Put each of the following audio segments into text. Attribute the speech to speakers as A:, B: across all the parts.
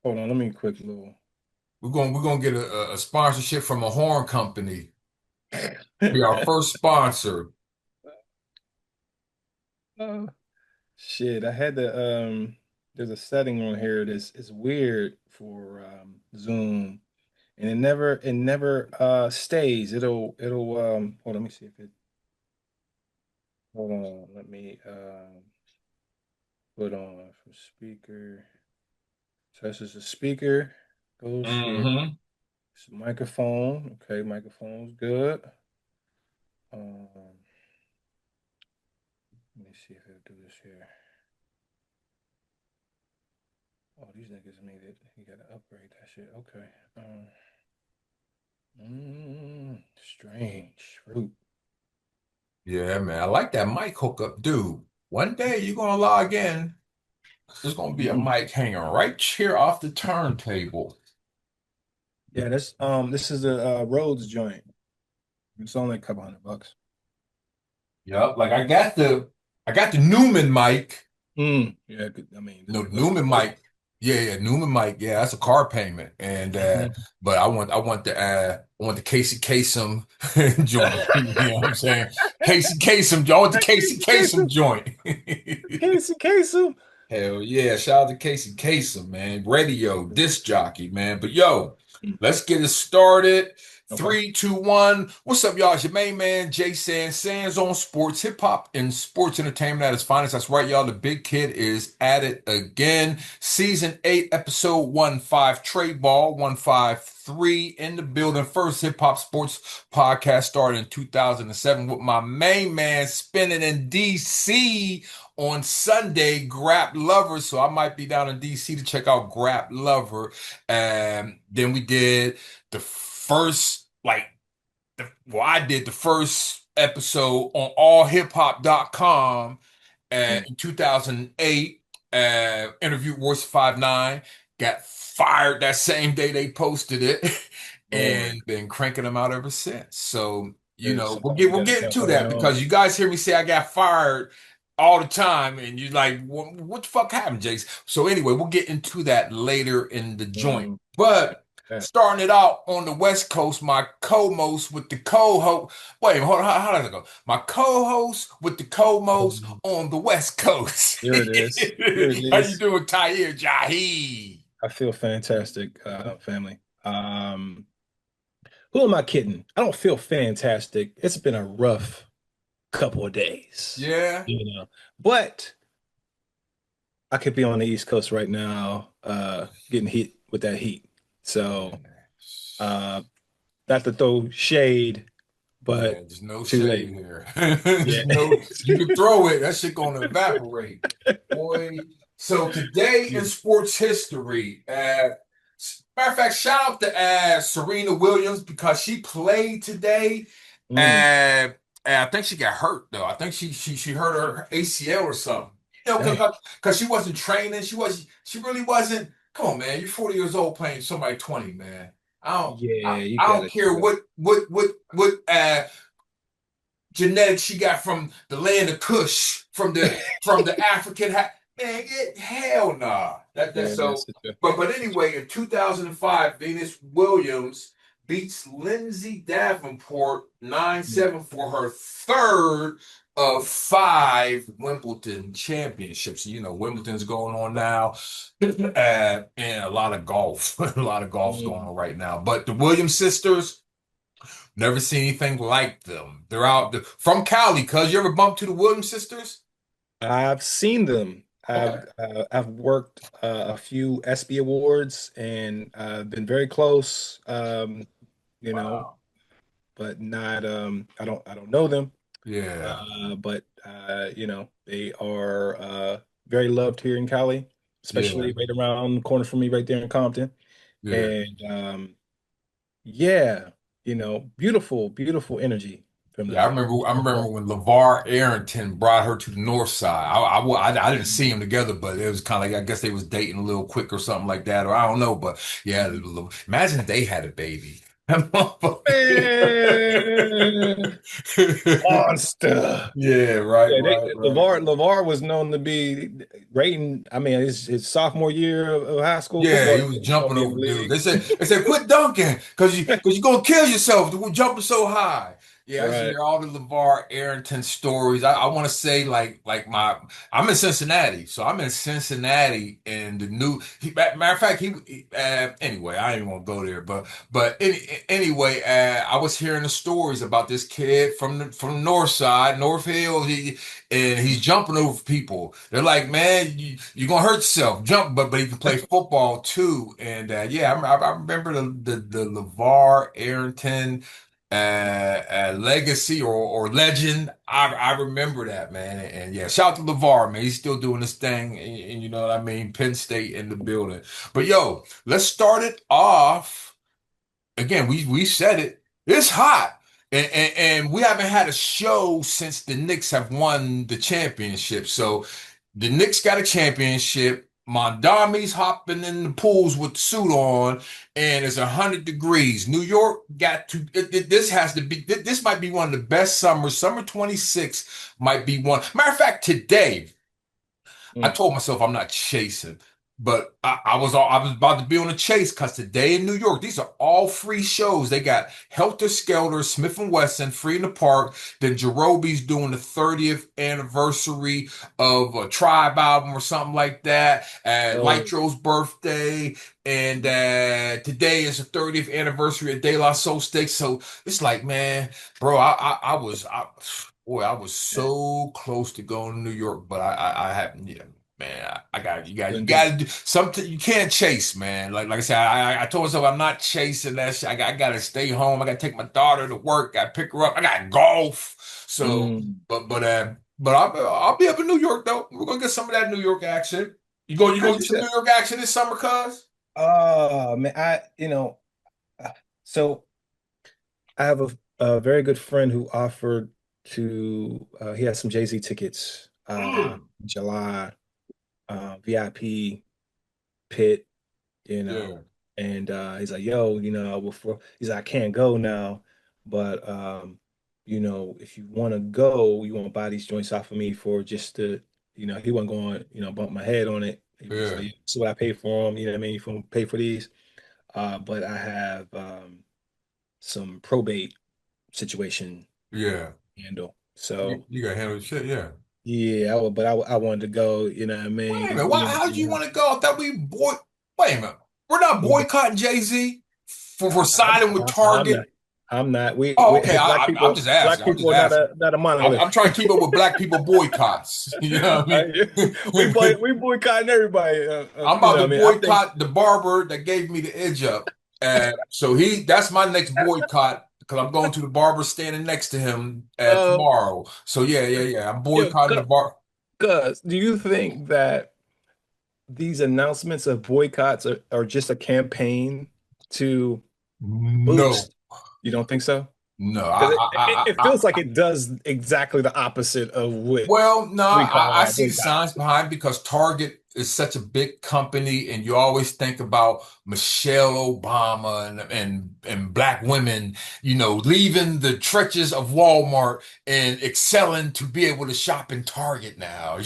A: Hold on, let me quick little.
B: We're gonna get a sponsorship from a horn company. Be our first sponsor.
A: Uh, Shit, I had to there's a setting on here that's it's weird for Zoom and it never stays. It'll hold on, let me see if it hold on, let me put on from speaker. So this is a speaker, goes here.
B: Mm-hmm.
A: It's a microphone. Okay, microphone's good. Um, let me see if it'll do this here. Oh, these niggas made it. You gotta upgrade that shit. Okay. Strange fruit.
B: Yeah, man. I like that mic hookup, dude. One day you're gonna log in. There's gonna be a
A: Mhm.
B: mic hanging right here off the turntable.
A: Yeah, this is a Rhodes joint. It's only a couple $100.
B: Yep. Like I got the Newman mic.
A: Yeah, I mean,
B: No,
A: that's a
B: Newman
A: great.
B: mic. Yeah, Newman mic. Yeah, that's a car payment. And
A: Mhm.
B: but I want the Casey Kasem joint. You know what I'm saying? Casey Kasem. I want the Casey
A: Casey
B: Kasem
A: Kasem,
B: joint.
A: Casey Kasem.
B: Hell yeah. Shout out to Casey Kasem, man. Radio, disc jockey, man. But yo,
A: Mm.
B: let's get it started.
A: Okay.
B: 3, 2, 1. What's up, y'all? It's your main man, Jay Sands on sports, hip hop, and sports entertainment at its finest. That's right, y'all. The big kid is at it again. Season 8, episode 1-5, trade ball 153 in the building. First hip hop sports podcast started in 2007 with my main man spinning in DC on Sunday, Grap Lover. So I might be down in DC to check out Grap Lover. And then we did the first, I did the first episode on allhiphop.com
A: Mm.
B: in 2008. Interviewed Royce 5'9", got fired that same day they posted it,
A: Oh my
B: and been cranking them out ever since. So, we'll
A: Sometimes
B: get
A: you
B: we'll
A: gotta
B: get
A: count
B: into
A: the way
B: that
A: on.
B: because you guys hear me say I got fired all the time, and you're like, what the fuck happened, Jace? So anyway, we'll get into that later in the joint.
A: Mm.
B: But
A: That.
B: starting it out on the West Coast, my co-most with the co-host. Wait, hold on, how does it go? My co-host with the co-most on the West Coast.
A: Here it is. Here it
B: How you
A: is.
B: doing, Tahir Jahi?
A: I feel fantastic, family. Who am I kidding? I don't feel fantastic. It's been a rough couple of days,
B: Yeah.
A: But I could be on the East Coast right now, getting hit with that heat. So, uh, not to throw shade,
B: Yeah,
A: but
B: there's no
A: too
B: shade
A: late.
B: here.
A: Yeah.
B: There's no, you can throw it, that shit gonna evaporate. Boy. So today in sports history, matter of fact, shout out to Serena Williams because she played today.
A: Mm,
B: And I think she got hurt though. I think she hurt her ACL or something.
A: dang.
B: Because she wasn't training. She really wasn't. Come on, man. You're 40 years old playing somebody 20, man. I don't I,
A: Yeah, you
B: I don't
A: gotta
B: care
A: chill.
B: what genetics she got from the land of Kush, from the African man, hell nah. That's
A: Yeah,
B: so.
A: that's it.
B: But anyway, in 2005, Venus Williams beats Lindsay Davenport nine
A: Mm,
B: seven for her third of 5 Wimbledon championships. Wimbledon's going on now, and a lot of golf, a lot of golf's going
A: mm.
B: on right now. But the Williams sisters. Never seen anything like them. They're out from Cali. Cuz you ever bumped to the Williams sisters?
A: I've seen them.
B: Okay.
A: I've worked a few ESPY awards and been very close. You know,
B: Wow.
A: but not I don't know them.
B: Yeah.
A: But they are very loved here in Cali,
B: Yeah.
A: especially right around the corner from me, right there in Compton.
B: Yeah.
A: And yeah, beautiful, beautiful energy from
B: Yeah, I
A: them.
B: remember. I remember when LeVar Arrington brought her to the North Side. I didn't see them together, but it was kind of like I guess they was dating a little quick or something like that, or I don't know. But yeah, imagine if they had a baby. That
A: Man,
B: motherfucker.
A: monster.
B: Yeah, right,
A: Yeah,
B: right, right.
A: LeVar was known to be rating. I mean, his sophomore year of high school
B: Yeah,
A: football,
B: he was
A: he was gonna
B: jumping
A: be in the
B: over dudes.
A: league.
B: They said quit dunking because you're gonna kill yourself jumping so high. Yeah, I used to
A: Right.
B: hear all the LeVar Arrington stories. I want to say I'm in Cincinnati, so I'm in Cincinnati and the new matter of fact anyway I ain't gonna go there, anyway I was hearing the stories about this kid from the north side, North Hill. And he's jumping over people. They're like, man, you're gonna hurt yourself. Jump, but he can play football too. And yeah, I remember the LeVar Arrington legacy or legend. I remember that, man. And yeah, shout out to LeVar, man. He's still doing this thing, and you know what I mean. Penn State in the building. But yo, let's start it off again. We said it. It's hot. And we haven't had a show since the Knicks have won the championship. So the Knicks got a championship. Mondami's hopping in the pools with the suit on, and it's 100 degrees. New York got to. This has to be. This might be one of the best summers. Summer 26 might be one. Matter of fact, today. I
A: Mm.
B: told myself I'm not chasing, but I was about to be on a chase because today in New York, these are all free shows. They got Helter Skelter, Smith and Wesson, Free in the Park. Then Jerobe's doing the 30th anniversary of a Tribe album or something like that.
A: Oh,
B: Lightro's birthday, and today is the 30th anniversary of De La Soul Steak. So it's like, man, bro, boy, I was
A: man,
B: so close to going to New York, but I haven't. Yeah, man, I got you
A: couldn't do
B: got
A: it.
B: to do something. You can't chase, man. Like I said, I told myself I'm not chasing that shit. I got to stay home. I got to take my daughter to work. I pick her up. I got golf. So,
A: Mm.
B: but I'll be up in New York though. We're gonna get some of that New York action. You
A: I
B: gonna get
A: just
B: some New York action this summer, cuz?
A: man, uh, so I have a very good friend who offered to he has some Jay-Z tickets
B: Mm.
A: July VIP pit,
B: Yeah,
A: and he's like, yo, before he's like, I can't go now, but if you want to go, you want to buy these joints off of me for just to, he wasn't going, bump my head on it. He was
B: yeah,
A: like, this is what I paid for them, you know what I mean? You want to pay for these. But I have some probate situation
B: yeah.
A: handle.
B: You,
A: So
B: you got to handle the shit, yeah.
A: yeah, I wanted to go, you know what I
B: Wait a
A: mean?
B: minute. Why? How do you want to go? I thought we boy. Wait a minute. We're not boycotting Jay-Z for siding with
A: I'm
B: Target.
A: not. I'm not.
B: Oh,
A: We
B: okay.
A: black
B: I'm
A: people,
B: just asking.
A: black
B: I'm just
A: people are not
B: asking.
A: a
B: I'm
A: monolith.
B: trying to keep up with black people boycotts. You know what I mean?
A: We boycotting everybody.
B: I'm
A: You
B: about
A: know
B: to
A: what I mean? I think
B: boycott the barber that gave me the edge up. So that's my next boycott because I'm going to the barber standing next to him
A: uh
B: tomorrow. So yeah. I'm
A: yeah,
B: boycotting the bar.
A: cuz do you think that these announcements of boycotts are just a campaign to
B: No,
A: boost? You don't think so?
B: no.
A: Because it feels like it does exactly the opposite of what
B: Well, no,
A: we call
B: I
A: our
B: see the
A: boycott.
B: signs behind because Target is such a big company, and you always think about Michelle Obama and black women, leaving the trenches of Walmart and excelling to be able to shop in Target now. The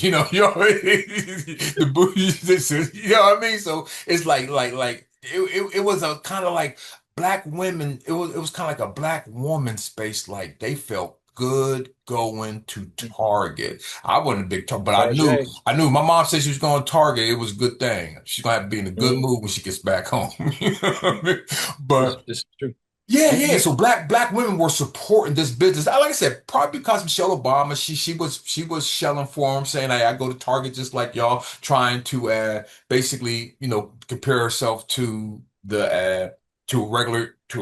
B: this you know what I mean? So it's it was a kind of like black women. It was kind of like a black woman space. Like they felt good going to Target. I wasn't a big Target, but
A: Target.
B: I knew my mom said she was going to Target. It was a good thing. She's gonna have to be in a good
A: Mm,
B: mood when she gets back home. You know what I mean?
A: this
B: But
A: this is true.
B: yeah.
A: You
B: So black women were supporting this business. Like I said, probably because Michelle Obama, she was shelling for him, saying, "Hey, I go to Target just like y'all," trying to basically, compare herself to a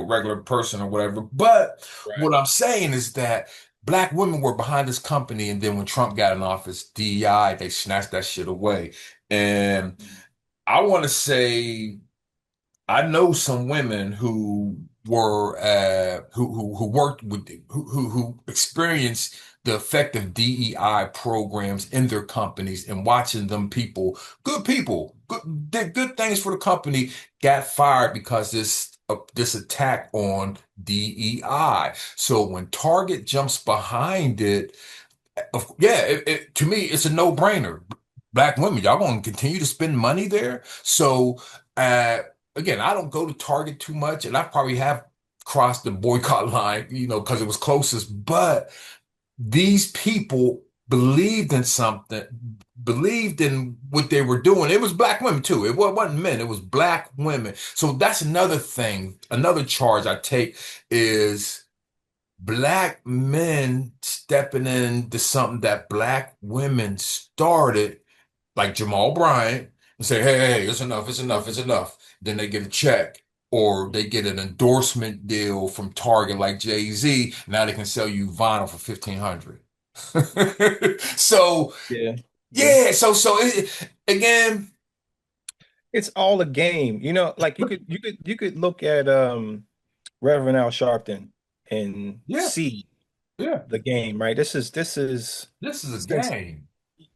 B: regular person or whatever. But
A: right.
B: what I'm saying is that black women were behind this company, and then when Trump got in office, DEI, they snatched that shit away. And
A: Mm,
B: I want to say. I know some women who were who worked with who experienced the effect of DEI programs in their companies and watching them people, good people, did good things for the company, got fired because this this attack on DEI. So when Target jumps behind it, yeah, to me, it's a no-brainer. Black women, y'all gonna continue to spend money there. So, uh, again, I don't go to Target too much, and I probably have crossed the boycott line, because it was closest. But these people believed in something, believed in what they were doing. It was black women too. Wasn't men, it was black women. So that's another thing, another charge I take is black men stepping into something that black women started, like Jamal Bryant, and say, hey, hey, it's enough, it's enough, it's enough. Then they get a check or they get an endorsement deal from Target like Jay-Z. Now they can sell you vinyl for 1,500. So
A: Yeah. Yeah.
B: yeah, again,
A: It's all a game. Like you could look at Reverend Al Sharpton and
B: yeah,
A: see
B: yeah,
A: the game, right? This is
B: this is a
A: since
B: game.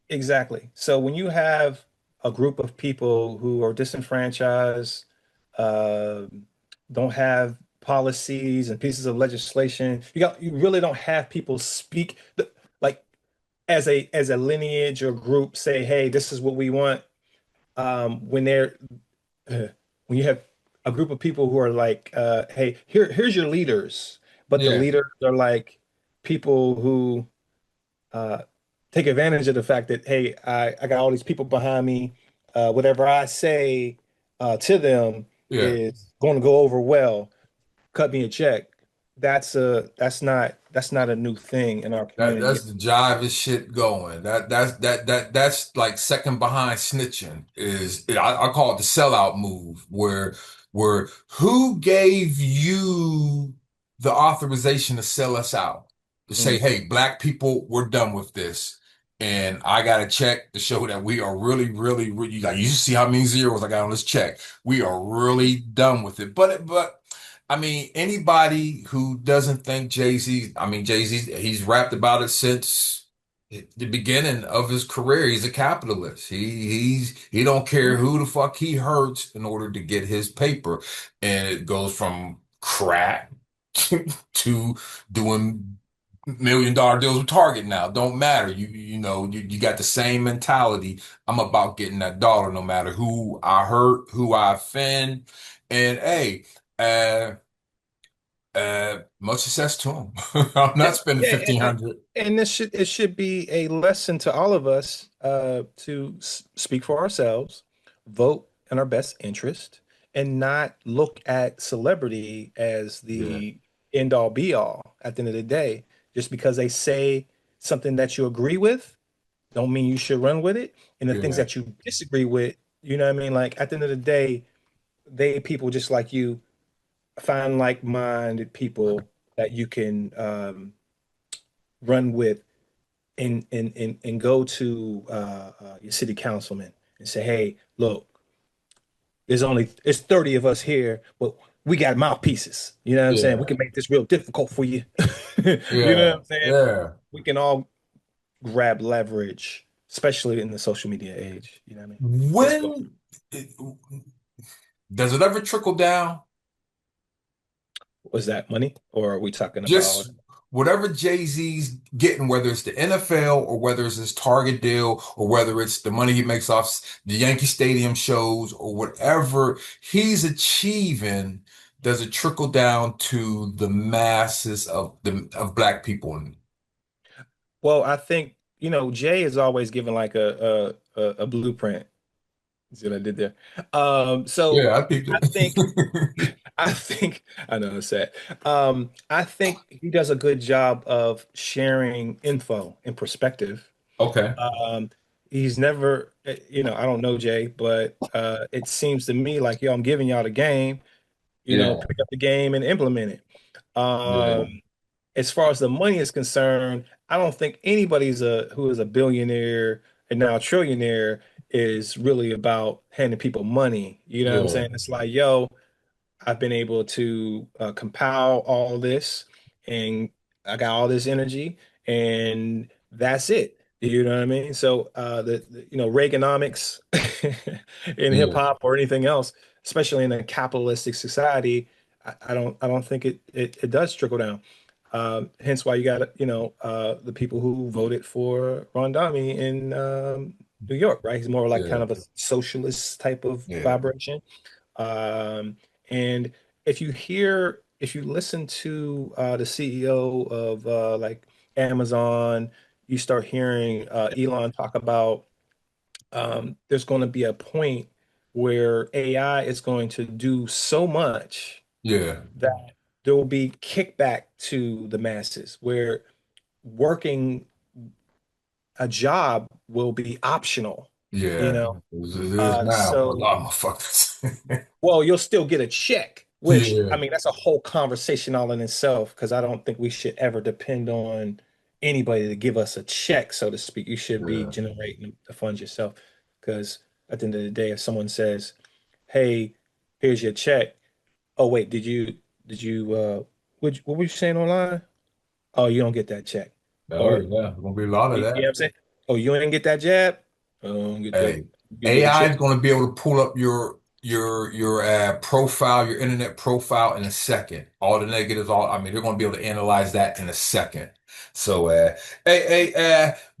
A: exactly. So when you have a group of people who are disenfranchised, uh, don't have policies and pieces of legislation, you really don't have people speak like as a lineage or group say, hey, this is what we want. When they're uh, when you have a group of people who are like, hey, here's your leaders, but the
B: Yeah,
A: leaders are like people who uh, take advantage of the fact that, hey, I got all these people behind me. Whatever I say to them
B: yeah.
A: is going to go over well. Cut me a check. That's not a new thing in our community.
B: That's the jivest shit going. That's like second behind snitching I call it the sellout move where who gave you the authorization to sell us out? To say,
A: Mhm.
B: hey, black people, we're done with this. And I got a check to show that we are really, really, really like you see how many zeros I got on this check. We are really done with it. But I mean, anybody who doesn't think Jay-Z, I mean, Jay-Z, he's rapped about it since the beginning of his career. He's a capitalist. He don't care who the fuck he hurts in order to get his paper. And it goes from crack to doing $1 million deals with Target now. Don't matter. You got the same mentality. I'm about getting that dollar no matter who I hurt, who I offend. And hey, uh much success to him. I'm
A: Yeah,
B: not spending
A: yeah,
B: 1,500.
A: and this should be a lesson to all of us to speak for ourselves, vote in our best interest, and not look at celebrity as
B: Yeah,
A: the end all be all at the end of the day. Just because they say something that you agree with, don't mean you should run with it. And the things
B: yeah,
A: that you disagree with, you know what I mean? Like at the end of the day, they people just like you find like-minded people that you can run with and go to your city councilman and say, hey, look, it's 30 of us here, but we got mouthpieces. You know what I'm saying? We
B: yeah,
A: can make this real difficult for you. You know what
B: yeah,
A: I'm saying?
B: yeah.
A: We can all grab leverage, especially in the social media age. You know what I mean? It's fun.
B: When does it ever trickle down?
A: Was that money, or are we talking about?
B: Just whatever Jay-Z's getting, whether it's the NFL or whether it's his Target deal or whether it's the money he makes off the Yankee Stadium shows or whatever he's achieving, does it trickle down to the masses of black people?
A: Well, I think Jay is always given like a blueprint. See what I did there? So
B: Yeah, I peeped
A: I think
B: it.
A: I know it's sad. I think he does a good job of sharing info and perspective.
B: Okay.
A: Um, he's never, I don't know Jay, but it seems to me like, yo, I'm giving y'all the game,
B: Yeah.
A: pick up the game and implement it.
B: Yeah.
A: As far as the money is concerned, I don't think anybody's who is a billionaire and now a trillionaire is really about handing people money. You know what I'm
B: Yeah.
A: saying? It's like, yo, I've been able to compile all this and I got all this energy and that's it. You know what I mean? So Reaganomics in hip
B: Yeah.
A: hop or anything else, especially in a capitalistic society, I don't think it does trickle down. Hence why you got, the people who voted for Ron Dami in New York, right? He's more like kind
B: Yeah,
A: of a socialist type of
B: yeah,
A: vibration. Um, and if you listen to the CEO of like Amazon, you start hearing Elon talk about there's going to be a point where AI is going to do so much
B: yeah,
A: that there will be kickback to the masses, where working a job will be optional, you
B: yeah.
A: know.
B: It is now for a
A: So
B: lot of motherfuckers.
A: well, you'll still get a check, which I
B: Yeah,
A: mean, that's a whole conversation all in itself, because I don't think we should ever depend on anybody to give us a check, so to speak. You should be
B: yeah.
A: generating the funds yourself. Because at the end of the day, if someone says, "Hey, here's your check," oh wait, did you what were you saying online? Oh, you don't get that check.
B: Oh
A: Or
B: yeah, there's gonna be a lot of
A: you know what
B: that.
A: I'm saying? Oh, you ain't get that jab? Oh, don't get that.
B: Hey,
A: You get a
B: AI
A: check.
B: is going to be able to pull up your profile, your internet profile in a second. All the negatives, all I mean, they're going to be able to analyze that in a second. So,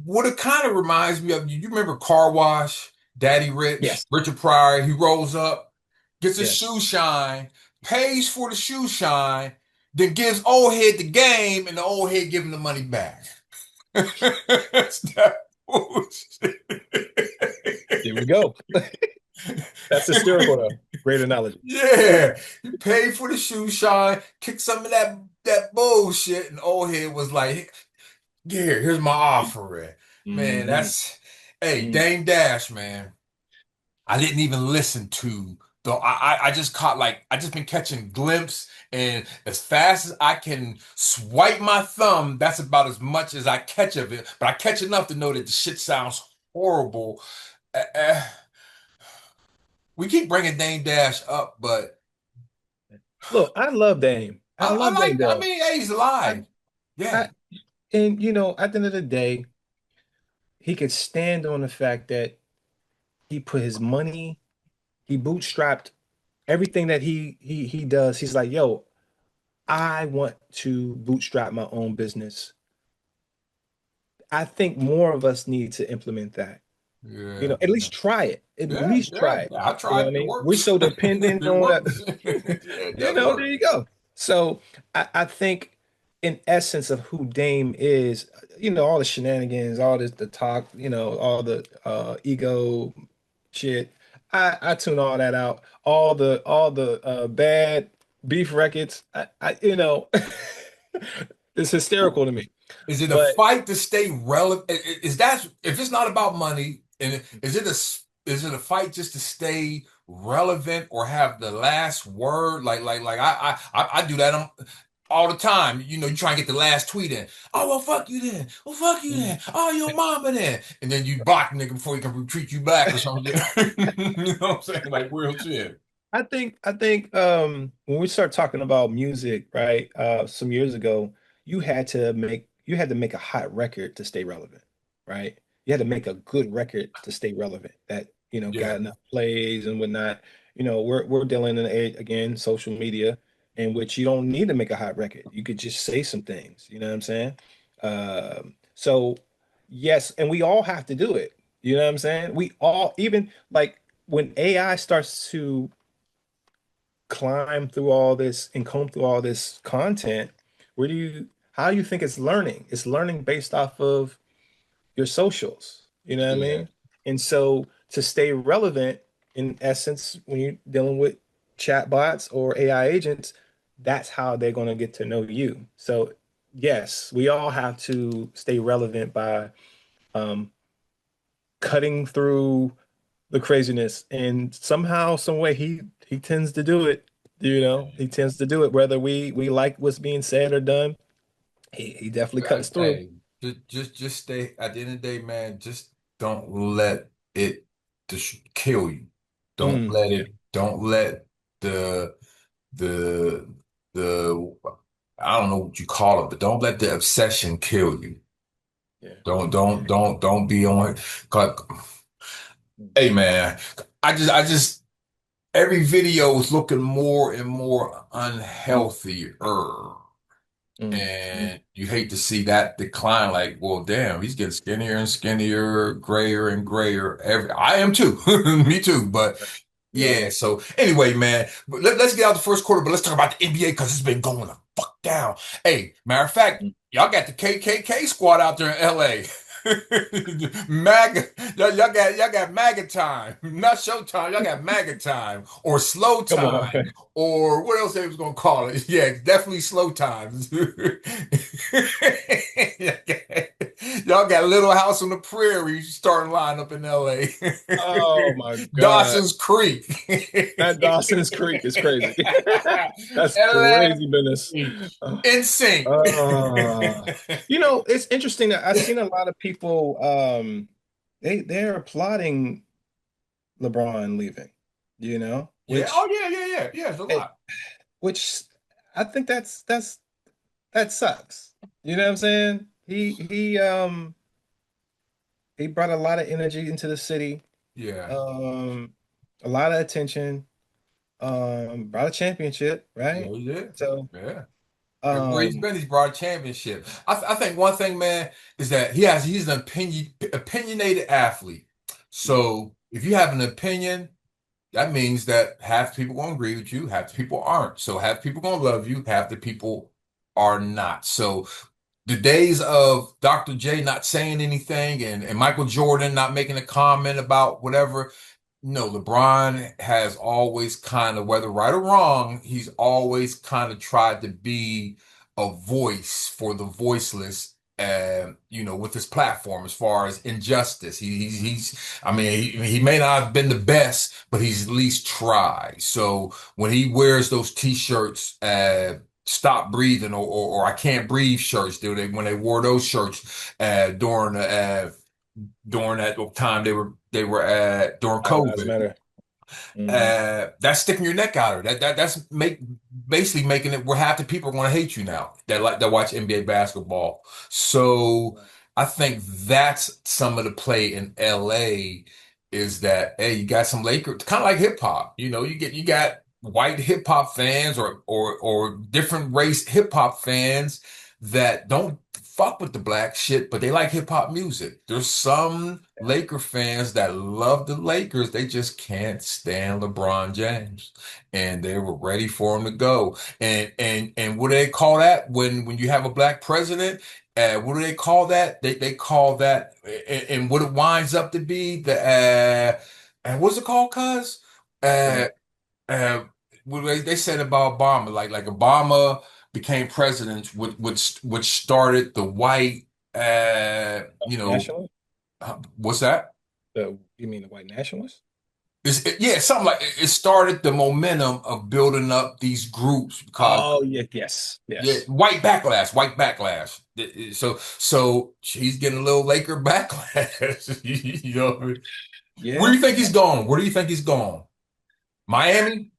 B: what it kind of reminds me of, you remember Car Wash, Daddy Rich,
A: Yes.
B: Richard Pryor. He rolls up, gets a
A: Yes.
B: shoe shine, pays for the shoe shine, then gives old head the game, and the old head give him the money back. That's that bullshit.
A: There we go. That's hysterical though. Great analogy.
B: Yeah, he paid for the shoe shine, kicked some of that bullshit, and old head was like, "Here, here's my offering, man."
A: Hmm.
B: That's hey,
A: Hmm.
B: Dame Dash, man. I didn't even listen to though. I just caught like I just been catching glimpse, and as fast as I can swipe my thumb, that's about as much as I catch of it. But I catch enough to know that the shit sounds horrible. Uh, we keep bringing Dame Dash up, but
A: Look, I love Dame. I
B: I
A: love Dame
B: like. I
A: Dash.
B: mean, hey, he's
A: I,
B: alive. Yeah,
A: I, and at the end of the day, he could stand on the fact that he put his money, he bootstrapped everything that he does. He's like, yo, I want to bootstrap my own business. I think more of us need to implement that.
B: yeah,
A: At least try it. At
B: yeah,
A: least
B: yeah.
A: try it.
B: I
A: You know what
B: tried.
A: I
B: It
A: mean? We're
B: works.
A: so dependent
B: It
A: on that.
B: works. Yeah, it does
A: There
B: work.
A: you go. So I think in essence of who Dame is, all the shenanigans, all this the talk, all the ego shit. I tune all that out. All the bad beef records. It's hysterical to me.
B: Is it a
A: But
B: fight to stay relevant? Is that if it's not about money, and is it a fight just to stay relevant or have the last word? Like I do that all the time. You know, you try and get the last tweet in. Oh well, fuck you then. Well, fuck you
A: mm,
B: then. Oh, your mama then. And then you block the nigga before he can retreat you back or something. You know what I'm saying? Like real shit.
A: I think when we start talking about music, right, some years ago, you had to make a hot record to stay relevant, right? You had to make a good record to stay relevant that,
B: Yeah,
A: got enough plays and whatnot. We're dealing in an age, again, social media, in which you don't need to make a hot record. You could just say some things, you know what I'm saying? So yes, and we all have to do it. You know what I'm saying? We all, even like when AI starts to climb through all this and comb through all this content, how do you think it's learning? It's learning based off of your socials, you know what I
B: yeah,
A: mean? And so to stay relevant, in essence, when you're dealing with chatbots or AI agents, that's how they're going to get to know you. So yes, we all have to stay relevant by um, cutting through the craziness, and somehow, some way, he tends to do it. He tends to do it, whether we like what's being said or done. He definitely cuts through.
B: Hey, just stay at the end of the day, man. Just don't let it just kill you.
A: Yeah,
B: Don't let the the the I don't know what you call it, but don't let the obsession kill you.
A: yeah.
B: Don't be on. 'Cause- Hey, man, I just every video is looking more and more unhealthier.
A: Mm, mm.
B: And you hate to see that decline. Like, well, damn, he's getting skinnier and skinnier, grayer and grayer. I am too, me too. But
A: We all
B: yeah.
A: are.
B: So anyway, man, but let's get out the first quarter. But let's talk about the NBA because it's been going the fuck down. Hey, matter of fact,
A: Mm.
B: y'all got the KKK squad out there in LA. MAGA, y'all got MAGA time, not showtime. Y'all got MAGA time or slow
A: Come on.
B: time or what else they was gonna call it? Yeah, definitely slow times. Y'all got Little House on the Prairie starting line up in LA.
A: Oh my God.
B: Dawson's Creek.
A: That Dawson's Creek is crazy. That's
B: LA
A: crazy business. Uh,
B: in sync.
A: uh, it's interesting that I've seen a lot of people they're applauding LeBron leaving,
B: Yeah. Oh yeah, yeah, yeah. Yeah, it's a
A: it,
B: lot.
A: which I think that sucks. You know what I'm saying? He brought a lot of energy into the city,
B: Yeah.
A: um, a lot of attention, brought a championship,
B: Yeah,
A: right?
B: yeah.
A: So,
B: Yeah. Everywhere he's
A: um,
B: been, he's brought a championship. I think one thing, man, is that he's an opinionated athlete.
A: yeah,
B: So if you have an opinion, that means that half the people gonna agree with you, half the people aren't. So half the people gonna love you, half the people are not. So the days of Dr. J not saying anything and Michael Jordan not making a comment about whatever, no, LeBron has always kind of, whether right or wrong, he's always kind of tried to be a voice for the voiceless. With his platform as far as injustice, I mean, he may not have been the best, but he's at least tried. So when he wears those T-shirts, "Stop Breathing" or "I Can't Breathe" shirts, when they wore those shirts during that time they were during
A: All lives
B: COVID.
A: matter. Hmm.
B: That's sticking your neck out. That's basically making it where half the people are going to hate you now that watch NBA basketball. So I think that's some of the play in LA is that hey, you got some Lakers, kind of like hip hop. You got white hip hop fans or different race hip hop fans that don't fuck with the black shit, but they like hip hop music. There's some Laker fans that love the Lakers. They just can't stand LeBron James. And they were ready for him to go. And what do they call that when you have a black president? What do they call that? They call that and what it winds up to be and what's it called, cuz? Uh
A: What?
B: uh what they said about Obama, like Obama became president, which started the white
A: Nationalist?
B: what's that?
A: You mean the white nationalist?
B: Yeah, something like it started the momentum of building up these groups because
A: Oh, yeah, yes,
B: yeah,
A: yes.
B: white backlash. So he's getting a little Laker backlash. Where do
A: Yeah,
B: you think he's going? Where do you think he's going? Miami?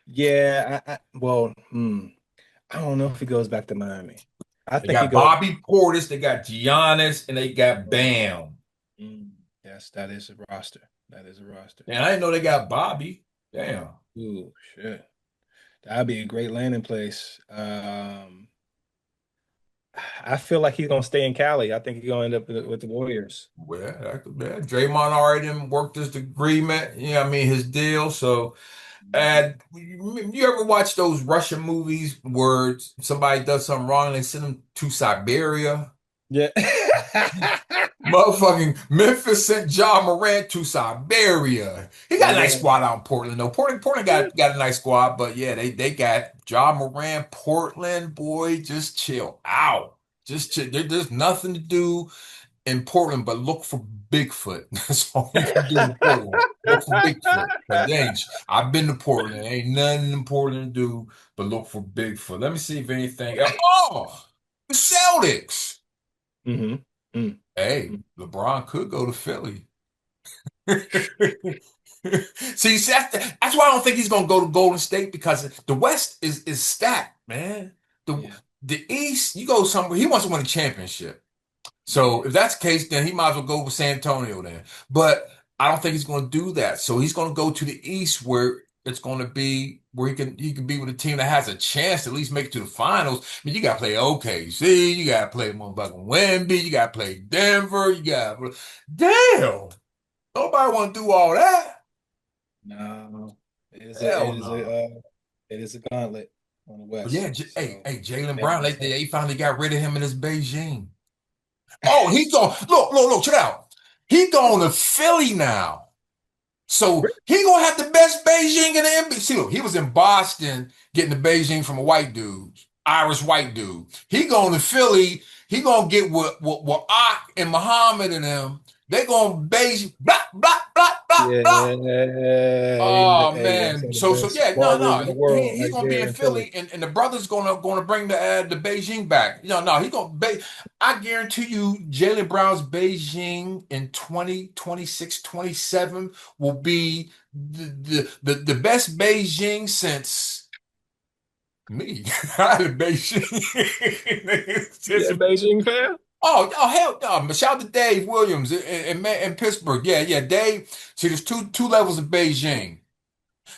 A: yeah. Well, I don't know if he goes back to Miami. I
B: They
A: think he
B: got
A: goes.
B: Bobby Portis, they got Giannis, and they got Bam.
A: Yes, that is a roster. That is a roster.
B: And I didn't know they got Bobby. Damn.
A: Ooh, shit. That'd be a great landing place. I feel like he's gonna stay in Cali. I think he's gonna end up with the Warriors.
B: Well, Draymond already done worked his agreement. I mean his deal. So, you ever watch those Russian movies where somebody does something wrong and they send them to Siberia?
A: Yeah.
B: Motherfucking Memphis sent John Morant to Siberia. He got a nice
A: Yeah.
B: squad out in Portland though. Portland got a nice squad, but yeah, they got John Morant. Portland, boy, just chill out. Just chill. There's nothing to do in Portland, but look for Bigfoot. That's all you can do in Portland. Look for Bigfoot. Cause they ain't, I've been to Portland. Ain't nothing in Portland to do but look for Bigfoot. Let me see if anything. Oh, the Celtics.
A: Hmm. Mm.
B: Hey, LeBron could go to Philly. See, that's why I don't think he's gonna go to Golden State because the West is stacked, man. The
A: Yeah.
B: the East, you go somewhere. He wants to win a championship. So
A: Yeah.
B: if that's the case, then he might as well go with San Antonio then. But I don't think he's going to do that. So he's going to go to the East where it's going to be where he can be with a team that has a chance to at least make it to the finals. I mean, you got to play OKC, you got to play motherfucking Wemby, you got to play Denver, you got damn. Nobody want to do all that.
A: No, it is a
B: Hell no.
A: it is a gauntlet on the
B: But yeah,
A: West.
B: hey,
A: So
B: hey, Jalen
A: that'll
B: Brown,
A: be tough.
B: they finally got rid of him in his Beijing. Oh, he going look, check it out. He going to Philly now. So he gonna have the best Beijing in the NBA. See, look, he was in Boston getting the Beijing from a white dude, Irish white dude. He going to Philly. He gonna get what Ak and Muhammad and them. They gonna Beijing blah blah blah blah blah.
A: Yeah,
B: Oh
A: hey, that's
B: man,
A: some of
B: so
A: the best
B: yeah, no,
A: barbers in the world
B: he's
A: right
B: gonna be
A: there
B: in
A: in Philly.
B: Philly, and the brother's gonna bring the Beijing back. No, he gonna I guarantee you, Jalen Brown's Beijing in 2026, 27 will be the best Beijing since me. I had a Beijing.
A: Yeah, Beijing fan.
B: Oh hell no! But shout out to Dave Williams in Pittsburgh. Yeah, Dave. See, there's two levels of Beijing.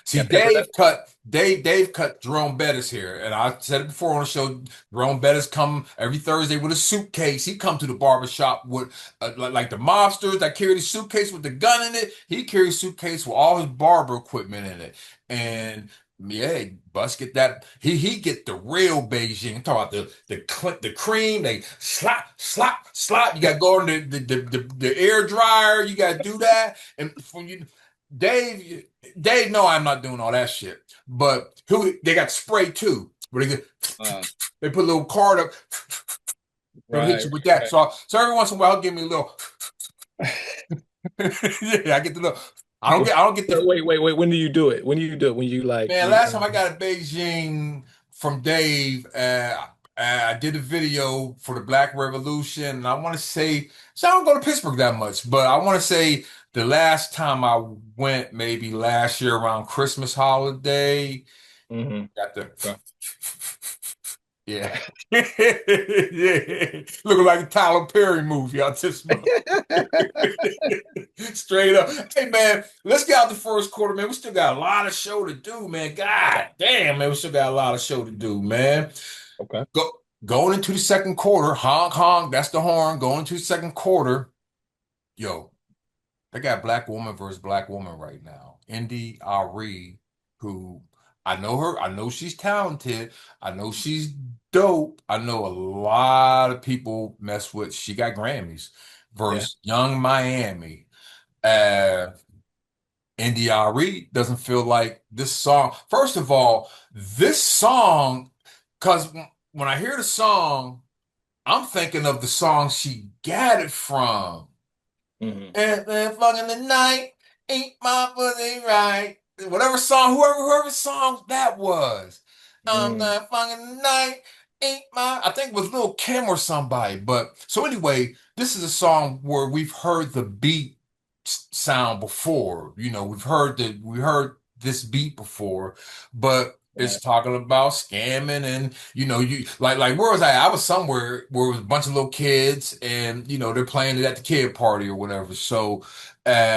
B: See,
A: Got pepper that.
B: Dave cut Jerome Bettis here, and I said it before on the show. Jerome Bettis come every Thursday with a suitcase. He come to the barber shop with like the mobsters that carry the suitcase with the gun in it. He carries a suitcase with all his barber equipment in it, and yeah, Bus get that. He get the real Beijing. I'm talking about the cream. They slap. You got to go in the air dryer. You got to do that, and when you Dave. Dave, no, I'm not doing all that shit. But who they got spray too, where
A: Uh,
B: they put a little card up, they'll hit
A: right,
B: you with that.
A: right.
B: So every once in a while, he'll give me a little. Yeah, I get the little. I don't get
A: So
B: the
A: wait. When do you do it? When do you do it? When you like
B: man.
A: you
B: Last time I got a Beijing from Dave, I did a video for the Black Revolution, and I want to say, so I don't go to Pittsburgh that much, but I want to say the last time I went, maybe last year around Christmas holiday.
A: hmm
B: Got the
A: Okay.
B: yeah. Yeah. Looking like a Tyler Perry movie out this month. Straight up. Hey man, let's get out the first quarter, man. We still got a lot of show to do, man. God damn, man, we still got a lot of show to do, man.
A: Okay.
B: Go going into the second quarter, honk honk, that's the horn. Going into the second quarter, yo. They got black woman versus black woman right now. Indy Ari, who I know her, I know she's talented, I know she's dope. I know a lot of people mess with. She got Grammys
A: Yeah.
B: versus Young Miami. Uh, Indy Ari doesn't feel like this song. First of all, this song, because when I hear the song, I'm thinking of the song she got it from.
A: hmm
B: And then fucking the night, eat my pussy right. Whatever song, whoever song that was. I'm
A: mm
B: not fucking the night, eat my. I think it was Lil Kim or somebody. But so anyway, this is a song where we've heard the beat sound before. We heard this beat before, but it's
A: Right.
B: talking about scamming and you like where was I? I was somewhere where it was a bunch of little kids and they're playing it at the kid party or whatever. So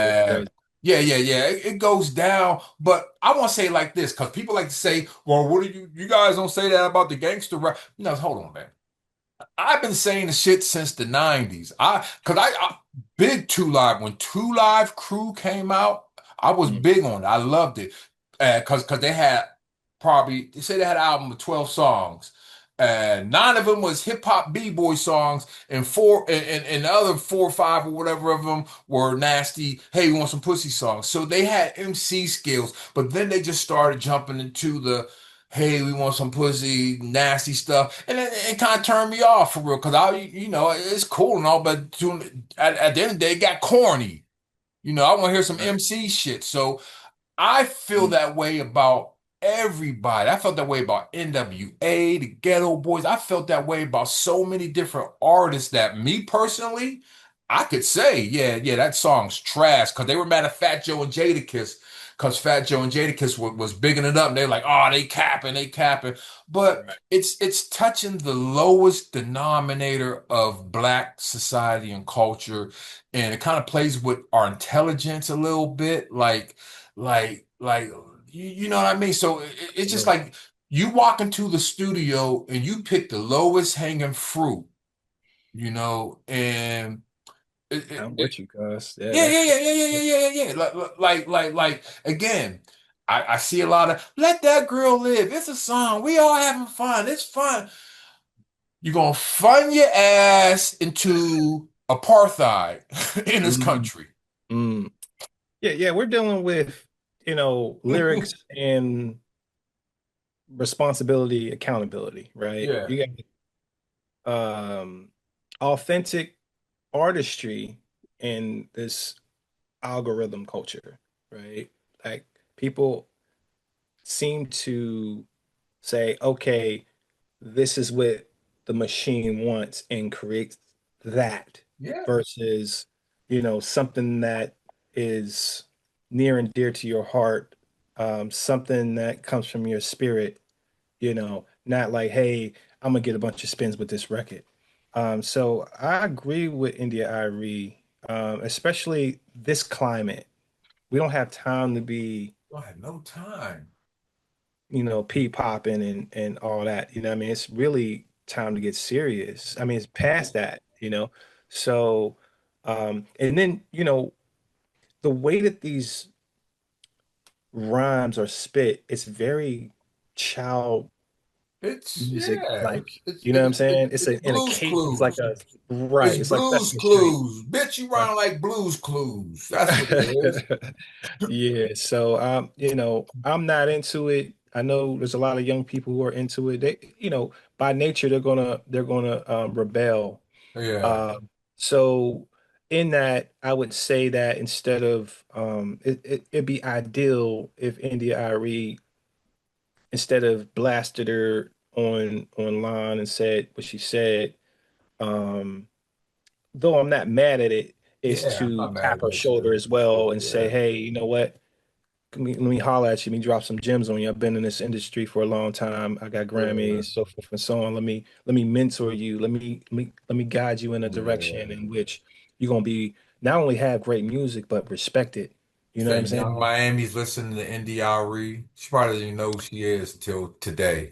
A: It's
B: uh
A: crazy.
B: yeah. It goes down, but I want to say it like this because people like to say, well, what do you guys don't say that about the gangster rap? No, hold on, man. I've been saying the shit since the 90s. I big Two Live when Two Live Crew came out, I was
A: Mm.
B: big on it. I loved it. Cause they had they say they had an album with 12 songs. Nine of them was hip hop b-boy songs, and and the other four or five or whatever of them were nasty. Hey, you want some pussy songs? So they had MC skills, but then they just started jumping into the hey, we want some pussy, nasty stuff. And it kind of turned me off for real, because it's cool and all, but at the end of the day, it got corny. I want to hear some
A: Right.
B: MC shit. So I feel
A: Mm.
B: that way about everybody. I felt that way about NWA, the Ghetto Boys. I felt that way about so many different artists that me personally, I could say, yeah, that song's trash because they were mad at Fat Joe and Jadakiss. because Fat Joe and Jadakiss was bigging it up. And they're like, oh, they capping. But
A: Right.
B: it's touching the lowest denominator of Black society and culture, and it kind of plays with our intelligence a little bit, like you know what I mean? So it's just
A: Absolutely.
B: like you walk into the studio and you pick the lowest hanging fruit, and it, it,
A: I'm
B: it,
A: with you, cuz. Yeah,
B: yeah, yeah,
A: that's
B: yeah, yeah, yeah, yeah, yeah, yeah, yeah. Like again, I see a lot of let that girl live. It's a song. We all having fun. It's fun. You're gonna fund your ass into apartheid in this
A: mm,
B: country.
A: mm. Yeah, yeah, we're dealing with, lyrics and responsibility, accountability, right?
B: Yeah,
A: You got authentic artistry in this algorithm culture, right? Like people seem to say, okay, this is what the machine wants and creates that
B: yeah,
A: versus, something that is near and dear to your heart, something that comes from your spirit, not like, hey, I'm gonna get a bunch of spins with this record. So I agree with India Irie, especially this climate. We don't have time to be,
B: I had no time.
A: pee popping and all that. You know what I mean? It's really time to get serious. I mean, it's past that. So, and then, the way that these rhymes are spit, it's very child
B: It's
A: music
B: yeah,
A: like, you know what I'm saying? It's in a
B: Blues
A: case, it's like
B: Clues.
A: a right,
B: It's
A: it's like
B: Blues
A: Sesame Street.
B: Clues. Bitch, you
A: Right.
B: run like Blues Clues. That's what it is.
A: Yeah, so I'm not into it. I know there's a lot of young people who are into it. They, by nature they're gonna rebel.
B: Yeah,
A: Uh, so in that, I would say that instead of it'd be ideal if India Arie instead of blasted her online and said what she said, um, though I'm not mad at it, is
B: yeah, I'm
A: to
B: not mad
A: tap
B: at
A: her
B: that
A: shoulder
B: shit.
A: as well and say,
B: Yeah,
A: hey, you know what? Let me holler at you. Let me drop some gems on you. I've been in this industry for a long time. I got
B: yeah,
A: Grammys, so forth and so on. Let me mentor you. Let me guide you in a direction
B: yeah.
A: in which you're gonna be not only have great music but respected. You know what I'm
B: That
A: saying?
B: young Miami's listening to NDRE. She probably didn't know who she is until today.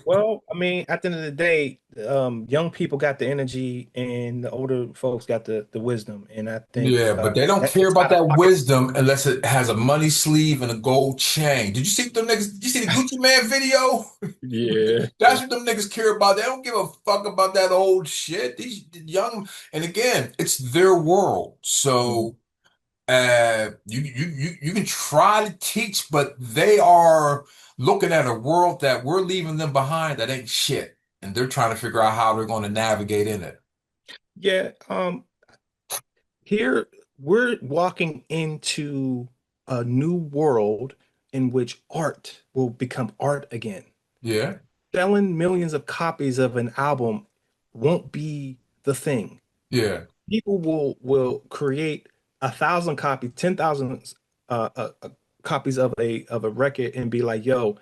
A: Well, I mean, at the end of the day, young people got the energy and the older folks got the wisdom. And I think
B: Yeah, but they don't
A: that
B: care
A: it's
B: about
A: out of
B: that
A: pocket.
B: wisdom unless it has a money sleeve and a gold chain. Did you see them niggas? Did you see the Gucci Man video?
A: Yeah.
B: That's what them niggas care about. They don't give a fuck about that old shit. These young, and again, it's their world.
A: Mm.
B: So you can try to teach, but they are looking at a world that we're leaving them behind that ain't shit, and they're trying to figure out how they're going to navigate in it.
A: Yeah. Here we're walking into a new world in which art will become art again.
B: Yeah,
A: Selling millions of copies of an album won't be the thing.
B: yeah,
A: People will create 1,000 copies, 10,000 copies of a record and be like, "Yo,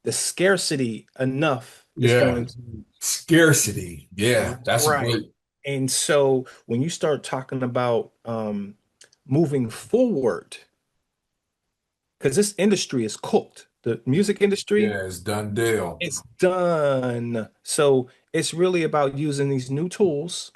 A: the scarcity enough is
B: yeah.
A: going to
B: Scarcity. Yeah, that's a
A: right."
B: great.
A: And so when you start talking about moving forward, because this industry is cooked, the music industry,
B: Yeah, it's done deal.
A: it's done. So it's really about using these new tools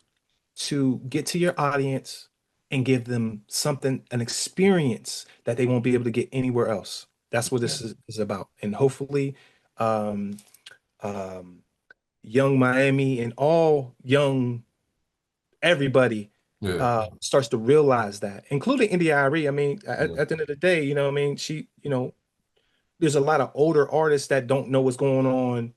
A: to get to your audience and give them something, an experience that they won't be able to get anywhere else. That's what
B: Yeah,
A: this is about. And hopefully, um, um, young Miami and all young everybody
B: yeah,
A: starts to realize that, including India Arie. I mean,
B: yeah,
A: at the end of the day, what I mean, there's a lot of older artists that don't know what's going on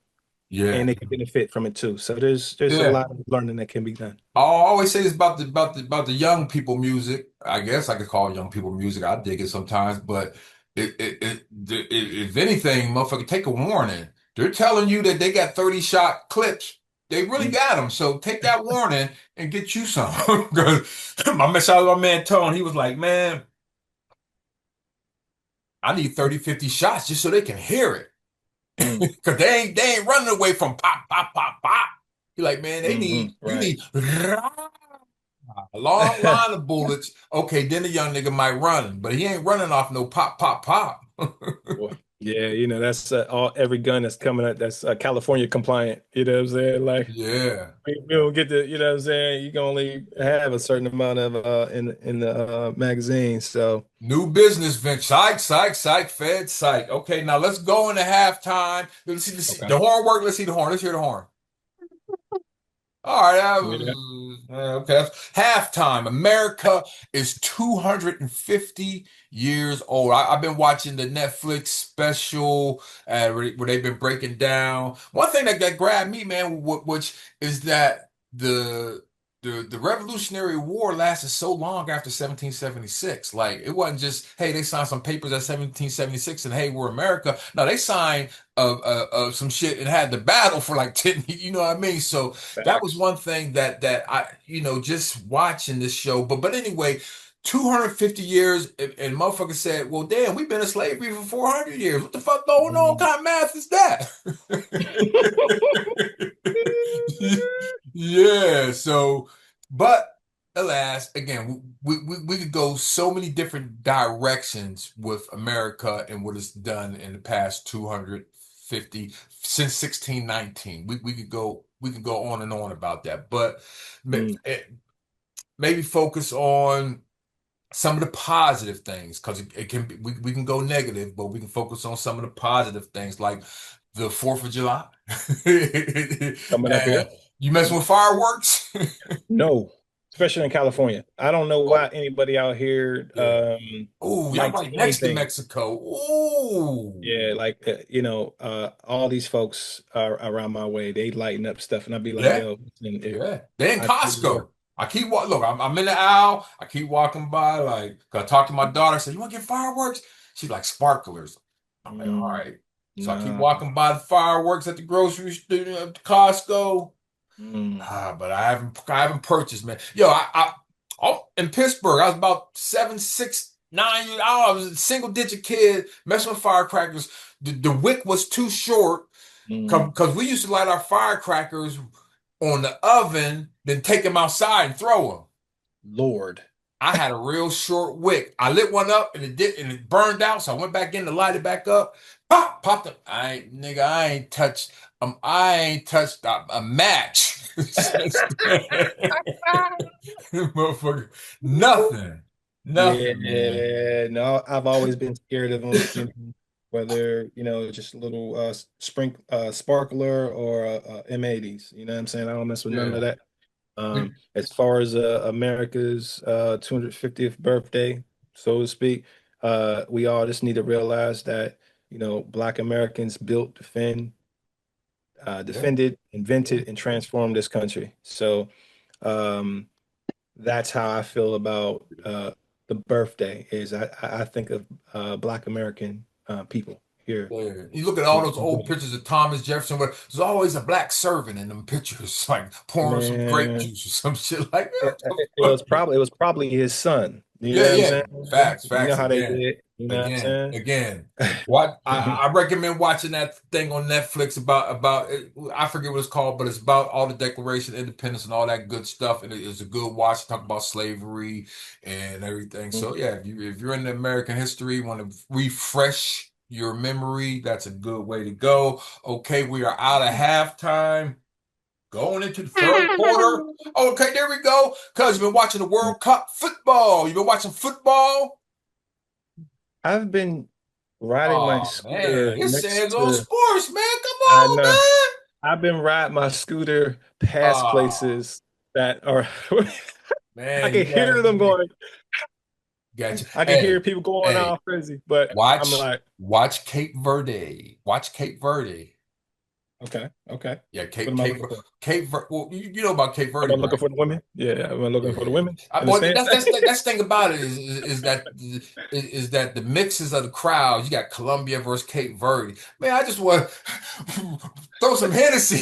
B: yeah.
A: and they can benefit from it too. So there's a
B: Yeah.
A: lot of learning that can be done.
B: I always say this about the young people music. I guess I could call it young people music. I dig it sometimes, but if anything, motherfucker, take a warning. They're telling you that they got 30 shot clips. They really
A: Mm.
B: got them. So take that warning and get you some. 'Cause shout out to my man Tone. He was like, man, I need 30, 50 shots just so they can hear it.
A: Mm,
B: Cause they ain't running away from pop, pop, pop, pop. You're like, man, you
A: right.
B: need a long line of bullets. Okay, then the young nigga might run, but he ain't running off no pop, pop, pop.
A: Well, yeah, that's all every gun that's coming out that's California compliant. You know what I'm saying? Like
B: Yeah.
A: we don't get to, you know what I'm saying? You can only have a certain amount of in the magazine. So
B: New business venture. Psych, psych, psych, fed, psych. Okay, now let's go into halftime. Let's see
A: okay.
B: the horn work. Let's see the horn. Let's hear the horn. All right,
A: You hear that?
B: okay. That's halftime. America is 250 years old. I've been watching the Netflix special where they've been breaking down. One thing that grabbed me, man, which is that the Revolutionary War lasted so long after 1776. Like it wasn't just, hey, they signed some papers at 1776 and hey, we're America. No, they signed some shit and had the battle for like 10, you know what I mean? So that was
A: Facts.
B: one thing that I, just watching this show. But anyway, 250 years, and motherfucker said, well, damn, we've been in slavery for 400 years. What the fuck going on? What
A: Mm.
B: kind of math is that? Yeah, so, but alas, again, we could go so many different directions with America and what it's done in the past 250 since 1619. We could go on and on about that, but
A: Mm.
B: maybe focus on some of the positive things because it can be, we can go negative, but we can focus on some of the positive things like the 4th of July.
A: Coming up
B: Uh,
A: here.
B: you messing with fireworks?
A: No, especially in California. I don't know why
B: Oh,
A: anybody out here
B: yeah. Oh, y'all
A: likes
B: right next to
A: anything.
B: Mexico. Oh,
A: Yeah, like all these folks are around my way. They lighten up stuff, and I'd be like,
B: yeah,
A: "Yo, listen, if
B: yeah. They in
A: I tell you what,
B: Costco. I keep look. I'm in the aisle. I keep walking by. Like, 'cause I talk to my daughter. I say, "You want to get fireworks?" She's like, "Sparklers." I'm like, "All
A: mm,
B: right." So I keep
A: nah,
B: walking by the fireworks at the grocery store, at the Costco.
A: mm,
B: But I haven't purchased, man. Yo, in Pittsburgh, I was about 7, 6, 9 years old. I was a single digit kid messing with firecrackers. The wick was too short
A: mm,
B: because we used to light our firecrackers on the oven, then take them outside and throw them.
A: Lord,
B: I had a real short wick. I lit one up and it burned out, so I went back in to light it back up. Pop, popped up. I ain't touched a match since then. Motherfucker. Nothing. Nothing, man.
A: yeah, no, I've always been scared of them. Whether just a little sparkler or M80s. You know what I'm saying? I don't mess with none of
B: Yeah.
A: that. As far as America's 250th birthday, so to speak, we all just need to realize that, Black Americans built,
B: Yeah.
A: defended,
B: Yeah.
A: invented, and transformed this country. So um, that's how I feel about the birthday is I think of Black American people here.
B: Yeah. You look at all those old pictures of Thomas Jefferson, where there's always a black servant in them pictures, like pouring some grape
A: Man,
B: juice or some shit like
A: it,
B: that.
A: it was probably his son. You
B: Yeah,
A: know what I'm
B: yeah.
A: saying?
B: Facts,
A: You know
B: facts.
A: how they
B: Again,
A: did. You know what I'm
B: again,
A: saying?
B: again. What I recommend watching that thing on Netflix about I forget what it's called, but it's about all the Declaration of Independence and all that good stuff. And it's a good watch. Talk about slavery and everything. So yeah, if you're into American history, want to refresh your memory, that's a good way to go. Okay, we are out of halftime. Going into the third quarter. Okay, there we go. Cuz you've been watching the World Cup football. You've been watching football.
A: I've been riding my
B: Oh
A: scooter
B: man, it
A: next
B: says on
A: to,
B: sports, man. Come
A: I
B: on,
A: know,
B: man.
A: I've been riding my scooter past
B: Oh
A: places that are, I
B: man,
A: can
B: you
A: hear them going,
B: gotcha.
A: I can hear
B: Hey,
A: people going
B: hey,
A: all crazy, but I'm
B: watch
A: like,
B: watch Cape Verde. Watch Cape Verde.
A: okay, okay.
B: Yeah,
A: What
B: Cape
A: am I
B: Cape
A: looking for?
B: Cape Verde. Well, you know about Cape
A: Am
B: Verde,
A: I looking
B: right?
A: for the women? Yeah, am I looking for the
B: Yeah.
A: women?
B: Well,
A: Understand?
B: that's the thing about it is that the mixes of the crowds. You got Colombia versus Cape Verde. Man, I just want to throw some Hennessy.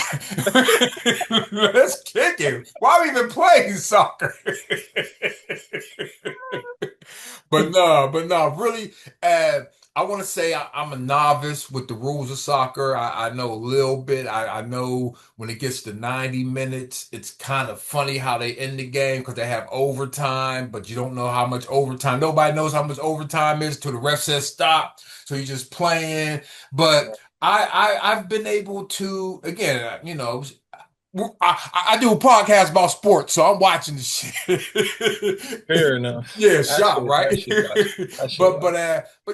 B: Let's kick it. Why are we even playing soccer? But no, really. I want to say I'm a novice with the rules of soccer. I know a little bit. I know when it gets to 90 minutes, it's kind of funny how they end the game because they have overtime, but you don't know how much overtime. Nobody knows how much overtime is till the ref says stop. So you're just playing. But I've been able to, again, I do a podcast about sports, so I'm watching the shit.
A: Fair enough.
B: Yeah,
A: I
B: shot,
A: should I
B: right?
A: should watch. I should
B: But
A: watch.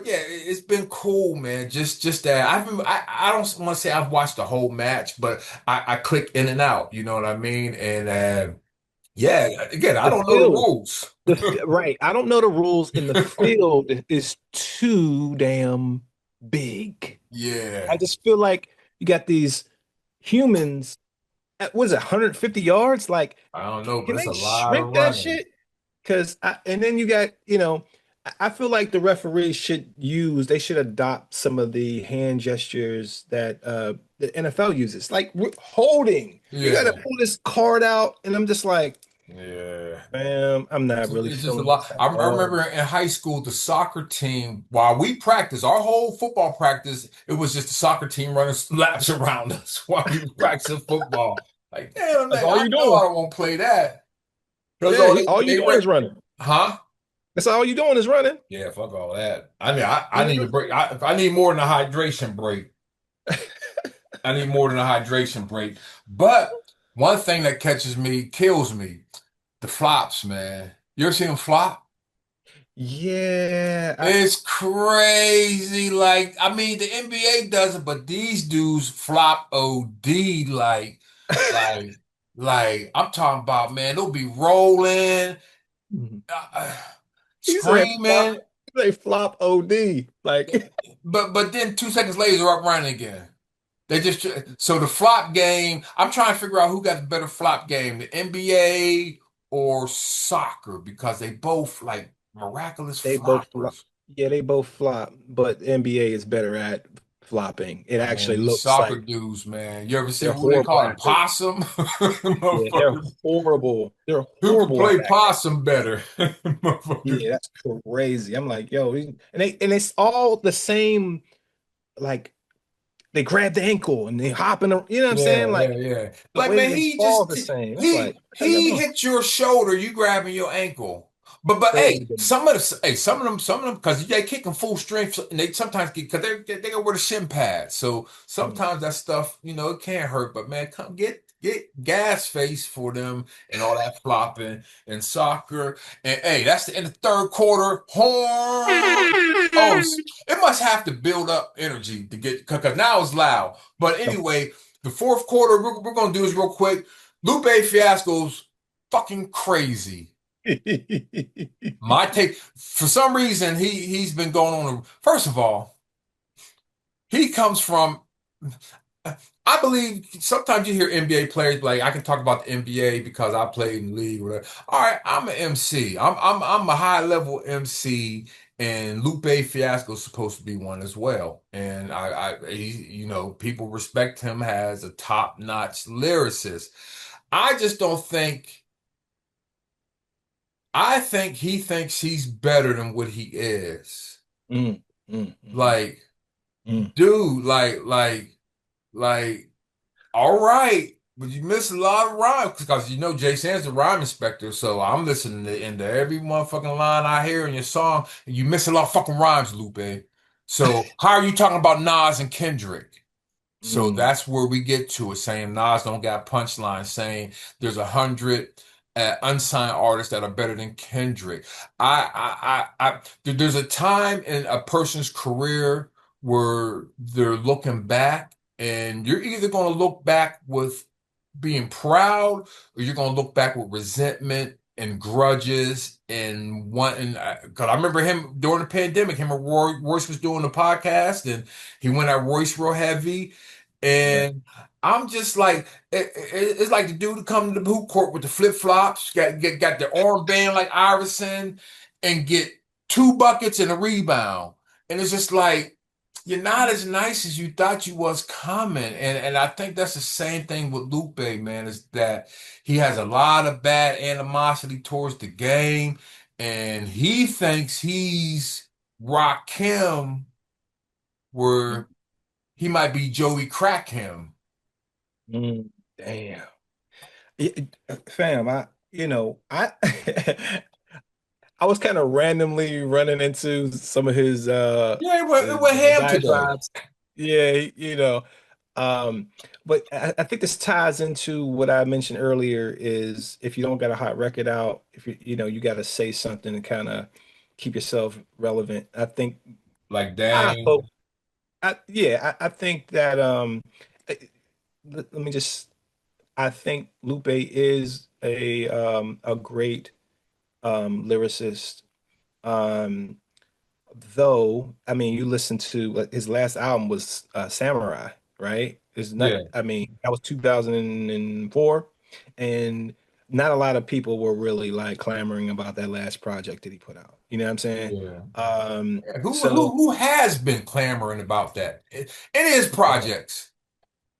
B: yeah, it's been cool, man. Just that I don't want to say I've watched the whole match, but I click in and out. You know what I mean? And yeah, again, I
C: The
B: don't know the
C: field,
B: rules.
C: right. I don't know the rules, and the field is too damn big. I
B: Yeah,
C: just feel like you got these humans at, what is it, 150 yards? Like,
B: I don't know, but
C: can
B: it's
C: they
B: a lot of
C: shrink that
B: running.
C: shit? Because and then you got, I feel like the referees they should adopt some of the hand gestures that the NFL uses, like holding. You got to
B: Yeah.
C: pull this card out, and I'm just like,
B: Yeah.
C: man, I'm not really
B: It's just a
C: feeling
B: lot.
C: this at
B: I
C: all.
B: remember in high school, the soccer team, while we practiced, our whole football practice, it was just the soccer team running laps around us while we were practicing football. Like, damn,
A: That's
B: man,
A: all
B: I
A: you
B: know
A: doing.
B: I won't play that. Because
C: Yeah,
B: all
C: all you
B: they
C: doing
B: read,
C: is running.
B: huh?
C: That's all you doing is running.
B: Yeah, fuck all that. I mean, I need a
C: Mhm.
B: break. I need more than a hydration break. I need more than a hydration break. But one thing that catches me, kills me, the flops, man. You ever seen them flop?
C: Yeah,
B: It's crazy. Like, I mean, the NBA does it, but these dudes flop OD like, I'm talking about, man, they'll be rolling,
C: Mhm.
B: uh,
C: He said flop.
B: screaming,
C: He said flop OD. Like,
B: but then 2 seconds later, they're up running again. They just, so the flop game, I'm trying to figure out who got the better flop game, the NBA or soccer, because they both like miraculous
C: they both flop.
B: floppers.
C: Yeah, they both flop, but the NBA is better at flopping. It
B: Man,
C: actually
B: these
C: looks
B: soccer
C: like
B: dudes, man. You ever see
C: they're
B: what they
C: horrible
B: call them?
C: at it.
B: Possum?
C: Yeah, they're
B: Motherfuckers.
C: horrible. They're
B: Who can
C: horrible at
B: play
C: that.
B: possum better?
C: Yeah,
B: Motherfuckers.
C: that's crazy. I'm like, yo, and it's all the same. Like they grab the ankle and they hop in the, you know what I'm saying?
B: Yeah, yeah,
C: Like
B: yeah.
C: the
B: Like,
C: way that
B: man,
C: they
B: he
C: fall
B: just
C: the same. It's like,
B: he
C: how y'all
B: he
C: doing?
B: hit your shoulder, you grabbing your ankle. But hey,
C: Crazy.
B: some of them, because they kick them full strength, and they sometimes get because they gonna wear the shin pads. So
C: Mm.
B: sometimes that stuff, it can't hurt. But man, come get gas face for them and all that flopping and soccer. And hey, that's the in the third quarter horn. Oh, it must have to build up energy to get because now it's loud. But anyway, the fourth quarter, we're gonna do this real quick. Lupe Fiasco's fucking crazy. My take, for some reason, he's been going on. First of all, he comes from. I believe sometimes you hear NBA players like I can talk about the NBA because I played in the league. Whatever. All right, I'm an MC. I'm a high level MC, and Lupe Fiasco is supposed to be one as well. And people respect him as a top notch lyricist. I just don't think. I think he thinks he's better than what he is.
C: Mm, mm, mm,
B: Like,
C: mm.
B: dude, like, all right, but you miss a lot of rhymes because Jay San's the rhyme inspector, so I'm listening into every motherfucking line I hear in your song, and you miss a lot of fucking rhymes, Lupe. So how are you talking about Nas and Kendrick? So
C: Mm.
B: that's where we get to it, saying Nas don't got punchlines, saying there's 100 unsigned artists that are better than Kendrick. There's a time in a person's career where they're looking back, and you're either going to look back with being proud, or you're going to look back with resentment and grudges and wanting. Because I remember him during the pandemic, him and Royce was doing the podcast, and he went at Royce real heavy.
C: Yeah.
B: And I'm just like, it's like the dude who come to the hoop court with the flip flops, got the armband like Iverson, and get 2 buckets and a rebound. And it's just like, you're not as nice as you thought you was coming. And I think that's the same thing with Lupe, man, is that he has a lot of bad animosity towards the game, and he thinks he's Rakim where he might be Joey Crack him.
C: Mm, damn. Fam, I I was kind of randomly running into some of
B: Yeah, it went ham today.
C: diatribes. Yeah, um, but I think this ties into what I mentioned earlier is if you don't got a hot record out, if you got to say something to kind of keep yourself relevant. I think
B: Like,
C: I
B: dang.
C: hope I think that eh, let me just I think Lupe is a great lyricist. Um, though, I mean, you listen to his last album was Samurai, right? It's not,
B: Yeah,
C: I mean, that was 2004, and not a lot of people were really like clamoring about that last project that he put out. You know what I'm saying?
B: yeah.
C: So,
B: Who has been clamoring about that in his projects?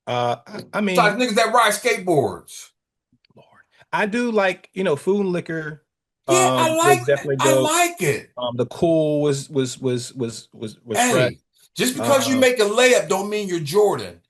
C: I
B: Besides
C: mean,
B: niggas that ride skateboards.
C: Lord, I do like, Food and Liquor
B: Yeah,
C: was definitely
B: I
C: dope.
B: like it.
C: The Cool was fresh.
B: Hey, just because you
C: Um,
B: make a layup don't mean you're Jordan.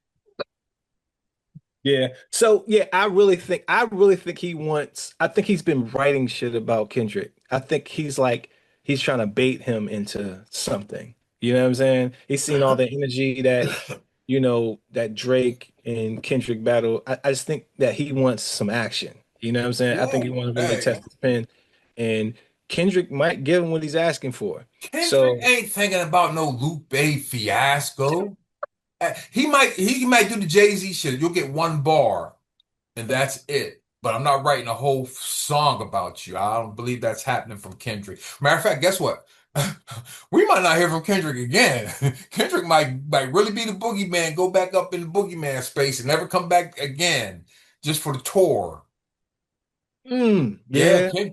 C: Yeah. So yeah, I really think I think he's been writing shit about Kendrick. I think he's trying to bait him into something. You know what I'm saying? He's seen all the energy that Drake and Kendrick battle. I just think that he wants some action. You know what I'm saying? I think
B: Yeah,
C: he wants to really
B: hey,
C: test his pen, and Kendrick might give him what he's asking for.
B: Kendrick
C: So
B: ain't thinking about no Lupe fiasco. He might do the Jay-Z shit. You'll get one bar and that's it. But I'm not writing a whole song about you. I don't believe that's happening from Kendrick. Matter of fact, guess what? We might not hear from Kendrick again. Kendrick might really be the boogeyman, go back up in the boogeyman space and never come back again, just for the tour. Yeah,
C: yeah.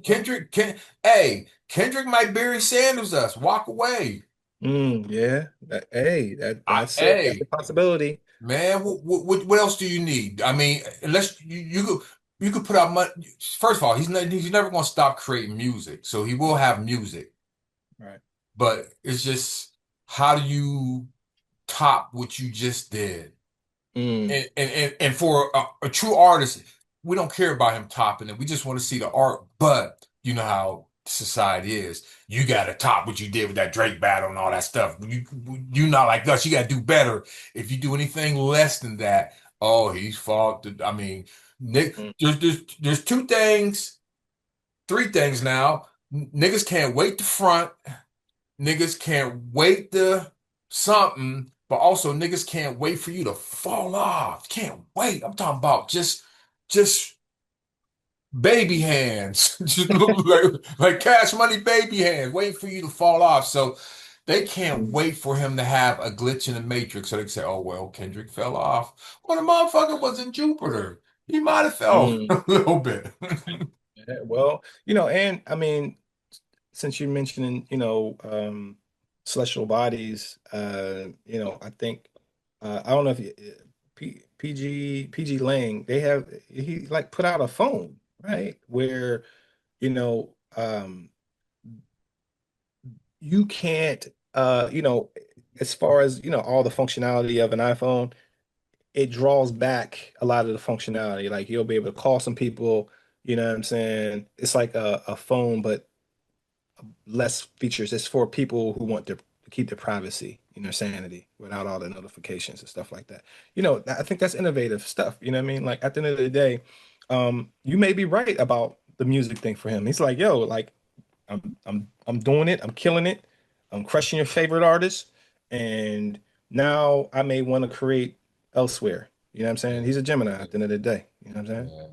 B: Kendrick might Barry Sanders us, walk away.
C: Yeah. Hey, that's a
B: Hey,
C: possibility.
B: man, what else do you need? I mean, unless you could put out money. First of all, he's never going to stop creating music, so he will have music.
C: Right.
B: But it's just how do you top what you just did?
C: Mm,
B: And for a true artist, we don't care about him topping it. We just want to see the art. But you know how society is. You got to top what you did with that Drake battle and all that stuff. You not like us. You got to do better. If you do anything less than that, oh, he's fault. I mean, Nick,
C: mm,
B: there's two things, three things now. Niggas can't wait to front. Niggas can't wait to something, but also niggas can't wait for you to fall off. Can't wait. I'm talking about just baby hands. Just like Cash Money baby hands, waiting for you to fall off. So they can't
C: mm,
B: wait for him to have a glitch in the matrix so they can say, oh well, Kendrick fell off. Well, the motherfucker was in Jupiter. He might have fell
C: mm.
B: a little bit.
C: Yeah, well, and I mean, since you're mentioning, celestial bodies, I think I don't know if PG Lang, he like put out a phone, right? Where, you know, you can't as far as, all the functionality of an iPhone, it draws back a lot of the functionality. Like you'll be able to call some people, you know what I'm saying? It's like a phone, but less features. It's for people who want to keep their privacy, sanity without all the notifications and stuff like that. I think that's innovative stuff. You know what I mean? Like at the end of the day, you may be right about the music thing for him. He's like, yo, like I'm doing it, I'm killing it, I'm crushing your favorite artist, and now I may want to create elsewhere. You know what I'm saying? He's a Gemini at the end of the day. You know what I'm saying?
B: Yeah.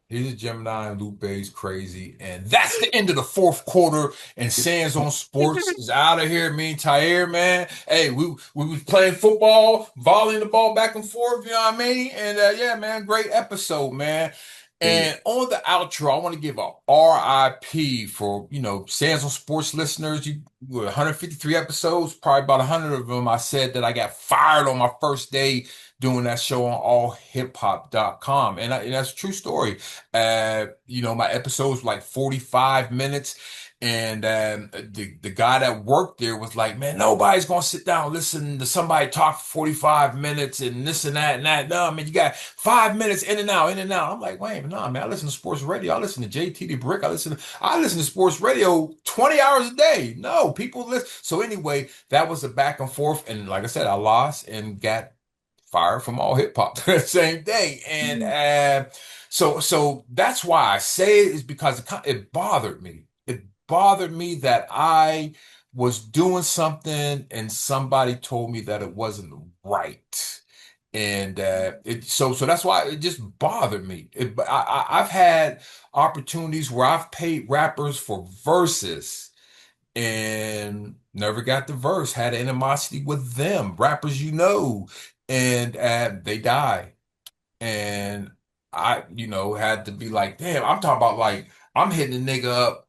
B: He's a Gemini and Lupe's crazy. And that's the end of the fourth quarter. And Sands on Sports is out of here. Me and Tahir, man. Hey, we was playing football, volleying the ball back and forth, you know what I mean? And yeah, man, great episode, man.
C: Yeah.
B: And on the outro, I want to give a RIP for, Sands on Sports listeners. 153 episodes, probably about 100 of them. I said that I got fired on my first day doing that show on allhiphop.com. And that's a true story. My episodes were like 45 minutes. And the guy that worked there was like, man, nobody's gonna sit down and listen to somebody talk for 45 minutes and this and that and that. No, man, you got 5 minutes in and out, in and out. I'm like, wait, no, man, I listen to sports radio. I listen to JT the Brick. I listen to sports radio 20 hours a day. No, people listen. So anyway, that was a back and forth. And like I said, I lost and got fired from all hip hop the same day. And so that's why I say it is because it bothered me. It bothered me that I was doing something and somebody told me that it wasn't right. And so that's why it just bothered me. I've had opportunities where I've paid rappers for verses and never got the verse, had animosity with them, rappers and they die. And had to be like, damn, I'm talking about like I'm hitting the nigga up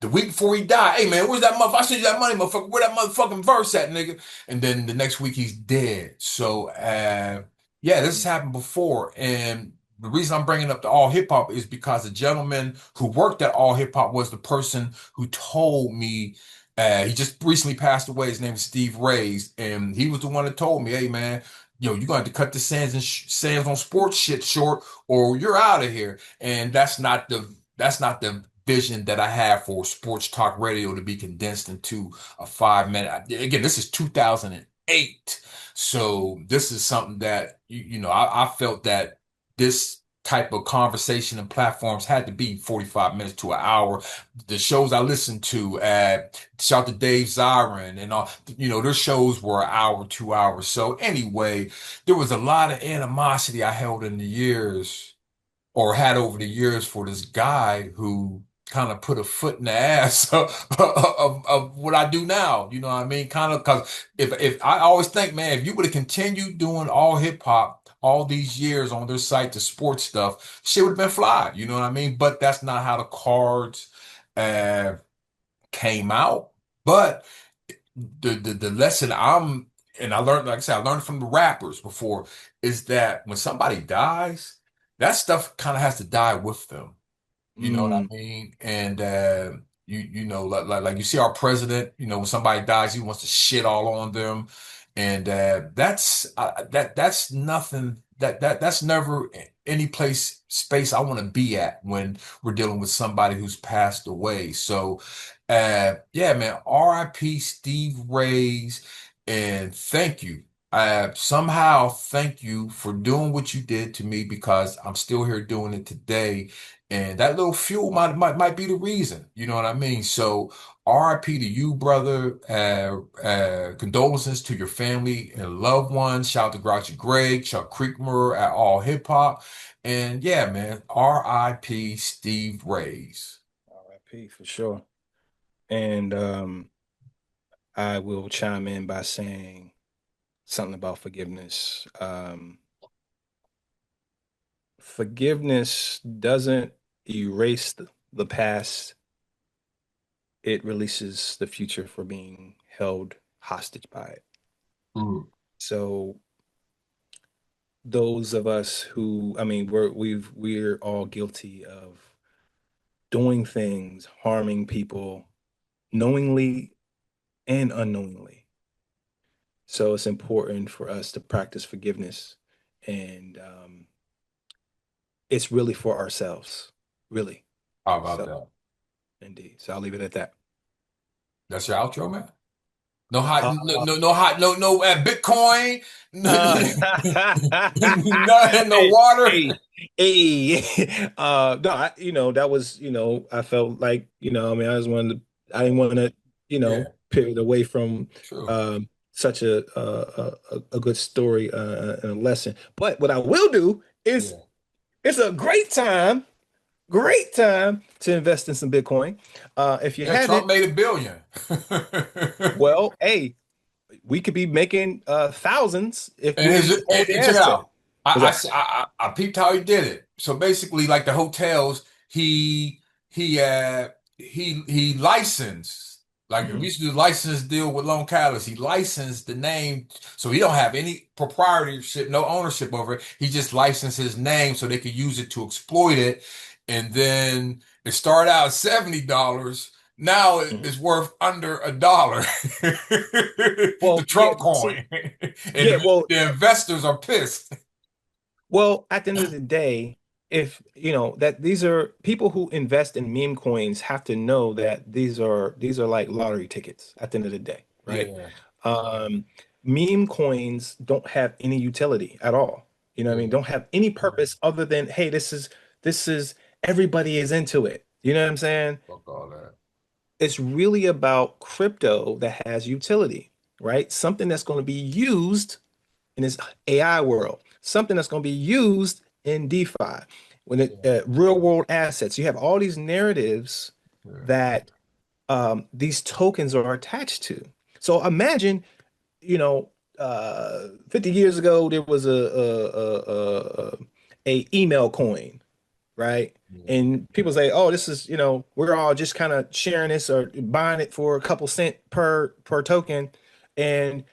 B: the week before he died. Hey man, where's that motherfucker? I sent you that money, motherfucker. Where that motherfucking verse at, nigga? And then the next week he's dead. So yeah, this has happened before. And the reason I'm bringing up the all hip hop is because the gentleman who worked at all hip hop was the person who told me. He just recently passed away. His name is Steve Ray's, and he was the one that told me, "Hey man, you're gonna have to cut the sands on sports shit short, or you're out of here." And that's not the vision that I have for sports talk radio to be condensed into a 5 minute. Again, this is 2008. So this is something that, I felt that this type of conversation and platforms had to be 45 minutes to an hour. The shows I listened to, shout to Dave Zirin and all, their shows were an hour, 2 hours. So anyway, there was a lot of animosity I held in the years or had over the years for this guy who kind of put a foot in the ass of what I do now. You know what I mean? Kind of because if I always think, man, if you would have continued doing all hip hop all these years on their site, the sports stuff, shit would have been fly. You know what I mean? But that's not how the cards uh, came out. But the lesson and I learned, like I said, I learned from the rappers before, is that when somebody dies, that stuff kind of has to die with them. You know what I
C: Mm,
B: mean? And like you see our president, when somebody dies, he wants to shit all on them, and that's nothing. That's never any space I want to be at when we're dealing with somebody who's passed away. So, yeah, man, R.I.P. Steve Ray's, and thank you. Somehow, thank you for doing what you did to me because I'm still here doing it today. And that little fuel might be the reason, you know what I mean? So RIP to you, brother. Condolences to your family and loved ones. Shout out to Grouchy Greg, Chuck Creekmur at All Hip Hop. And yeah, man, RIP Steve Rays.
C: RIP for sure. And I will chime in by saying something about forgiveness. Forgiveness doesn't erase the past, it releases the future for being held hostage by it.
B: Mm.
C: So those of us who, I mean, we're all guilty of doing things, harming people knowingly and unknowingly. So it's important for us to practice forgiveness, and it's really for ourselves, really.
B: How about
C: So
B: that?
C: indeed. So I'll leave it at that.
B: That's your outro, man? No hot,
C: Uh,
B: no hot, no Bitcoin,
C: uh,
B: nothing, no
C: hey,
B: water.
C: hey, hey. No, that was, I felt like, I mean, I didn't want to,
B: Yeah,
C: pivot away from
B: true.
C: such a good story and a lesson. But what I will do is
B: Yeah.
C: it's a great time to invest in some Bitcoin. If you
B: Yeah, Trump
C: haven't,
B: made 1 billion.
C: well, hey, we could be making thousands if
B: And his
C: we hold the
B: and check it
C: asset.
B: out.
C: Was that?
B: I peeped how he did it. So basically, like the hotels, he licensed Like if we
C: Mhm.
B: used to do license deal with Lone Catalyst, he licensed the name, so he don't have any proprietorship, no ownership over it. He just licensed his name so they could use it to exploit it. And then it started out at $70. Now
C: Mhm.
B: it's worth under $1. The
C: Well, yeah,
B: Trump
C: see,
B: coin. And
C: yeah, well,
B: the investors are pissed.
C: at the end of the day, if you know that these are people who invest in meme coins have to know that these are like lottery tickets at the end of the day, right?
B: Yeah,
C: Um, Meme coins don't have any utility at all. You know what I mean?
B: yeah,
C: Don't have any purpose other than, hey, this is everybody is into it. You know what I'm saying?
B: fuck all that.
C: It's really about crypto that has utility, right? Something that's going to be used in this AI world, something that's going to be used in DeFi, when
B: Yeah,
C: real world assets. You have all these narratives
B: yeah,
C: that these tokens are attached to. So imagine, 50 years ago there was a email coin, right?
B: yeah,
C: And people say, "Oh, this is, we're all just kind of sharing this or buying it for a couple cent per token." And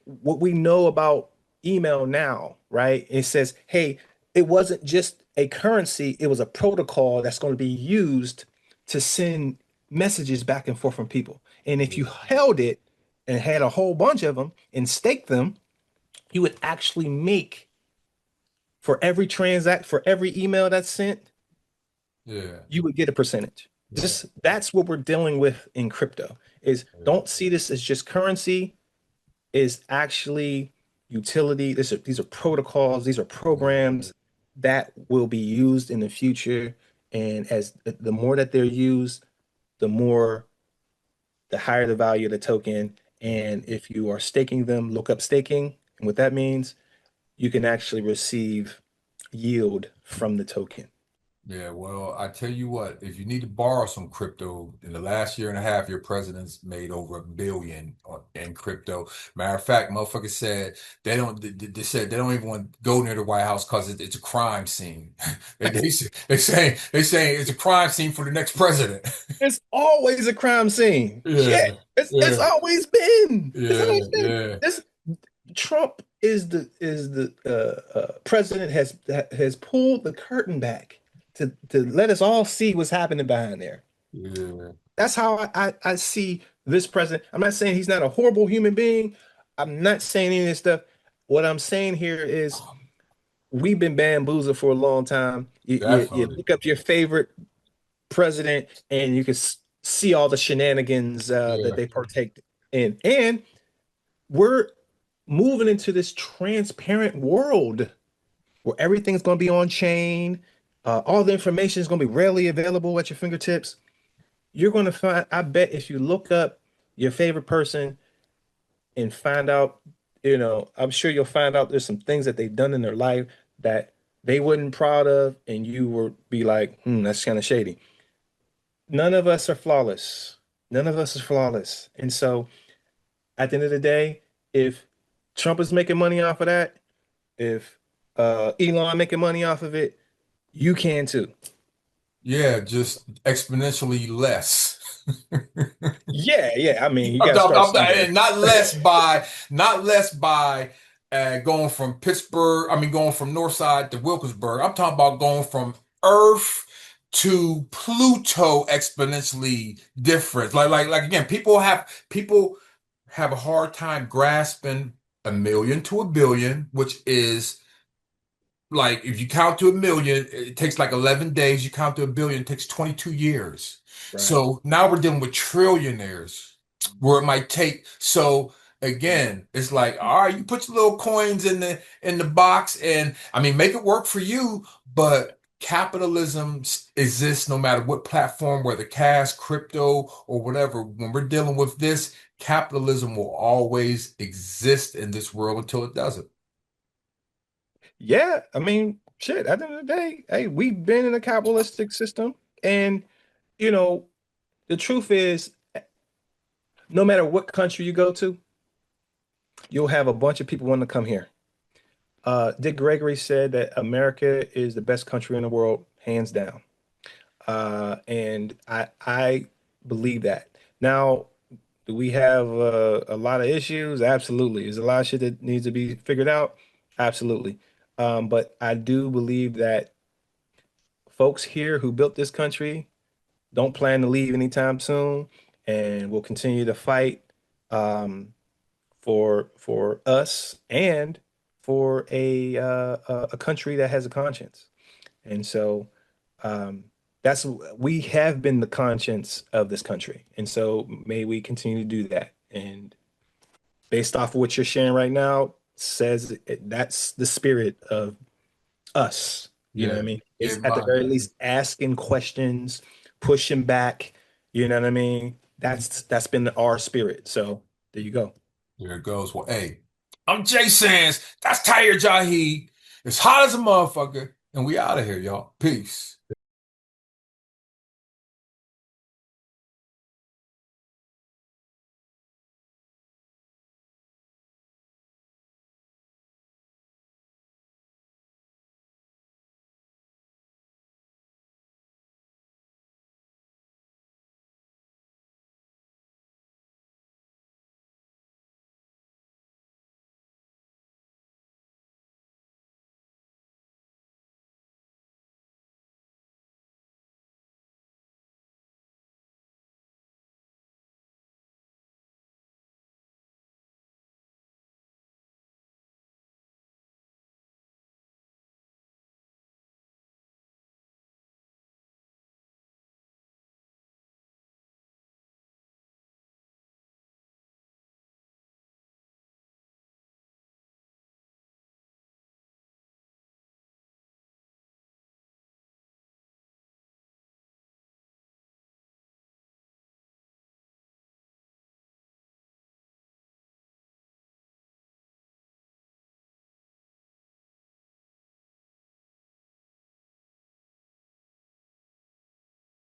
C: what we know about email now, right? It says, "Hey, it wasn't just a currency, it was a protocol that's going to be used to send messages back and forth from people." And if you
B: yeah,
C: held it and had a whole bunch of them and staked them, you would actually make for every email that's sent,
B: yeah,
C: you would get a percentage.
B: yeah,
C: That's what we're dealing with in crypto is
B: yeah,
C: don't see this as just currency, is actually utility. These are protocols, these are
B: yeah.
C: programs that will be used in the future. And as the more that they're used, the more the higher the value of the token. And if you are staking them, look up staking. And what that means, you can actually receive yield from the token.
B: Yeah, well, I tell you what, if you need to borrow some crypto, in the last year and a half, your president's made over $1 billion in crypto. Matter of fact, motherfuckers said they said they don't even want to go near the White House because it's a crime scene. They say it's a crime scene for the next president.
C: It's always a crime scene. Shit.
B: Yeah,
C: It's
B: yeah,
C: always been. It's
B: yeah,
C: always been.
B: yeah,
C: This Trump is the president has pulled the curtain back to let us all see what's happening behind there.
B: yeah.
C: That's how I see this president. I'm not saying he's not a horrible human being. I'm not saying any of this stuff. What I'm saying here is we've been bamboozled for a long time. You
B: Definitely.
C: look up your favorite president and you can see all the shenanigans that
B: Yeah,
C: they partake in. And we're moving into this transparent world where everything's going to be on chain. All the information is going to be readily available at your fingertips. You're going to find, I bet if you look up your favorite person and find out, I'm sure you'll find out there's some things that they've done in their life that they weren't proud of, and you would be like, that's kind of shady. None of us are flawless. None of us is flawless. And so at the end of the day, if Trump is making money off of that, if Elon making money off of it, you can too.
B: yeah, just exponentially less.
C: Yeah, yeah. I mean, you got to start somewhere.
B: And not less by going from Pittsburgh. I mean, going from North Side to Wilkinsburg. I'm talking about going from Earth to Pluto exponentially different. Like again, people have a hard time grasping 1 million to 1 billion, which is like if you count to 1 million, it takes like 11 days. You count to 1 billion, it takes 22 years.
C: Right.
B: So now we're dealing with trillionaires where it might take. So again, it's like, all right, you put your little coins in the box and I mean make it work for you, but capitalism exists no matter what platform, whether cash, crypto, or whatever. When we're dealing with this, capitalism will always exist in this world until it doesn't.
C: Yeah, I mean, shit, at the end of the day, hey, we've been in a capitalistic system. And, you know, the truth is, no matter what country you go to, you'll have a bunch of people wanting to come here. Dick Gregory said that America is the best country in the world, hands down. And I believe that. Now, Do we have a lot of issues? Absolutely. Is a lot of shit that needs to be figured out? Absolutely. But I do believe that folks here who built this country don't plan to leave anytime soon, and will continue to fight um, for us and for a country that has a conscience. And so um, that's we have been the conscience of this country, and so may we continue to do that. And based off of what you're sharing right now, says that's the spirit of us. You know what
B: Yeah,
C: I mean?
B: yeah,
C: It's at the
B: my
C: very least asking questions, pushing back. You know what I mean? That's been our spirit. So there you go.
B: there it goes. Well, hey, I'm Jay Sands. That's Tahir Jahi. It's hot as a motherfucker, and we out of here, y'all. Peace.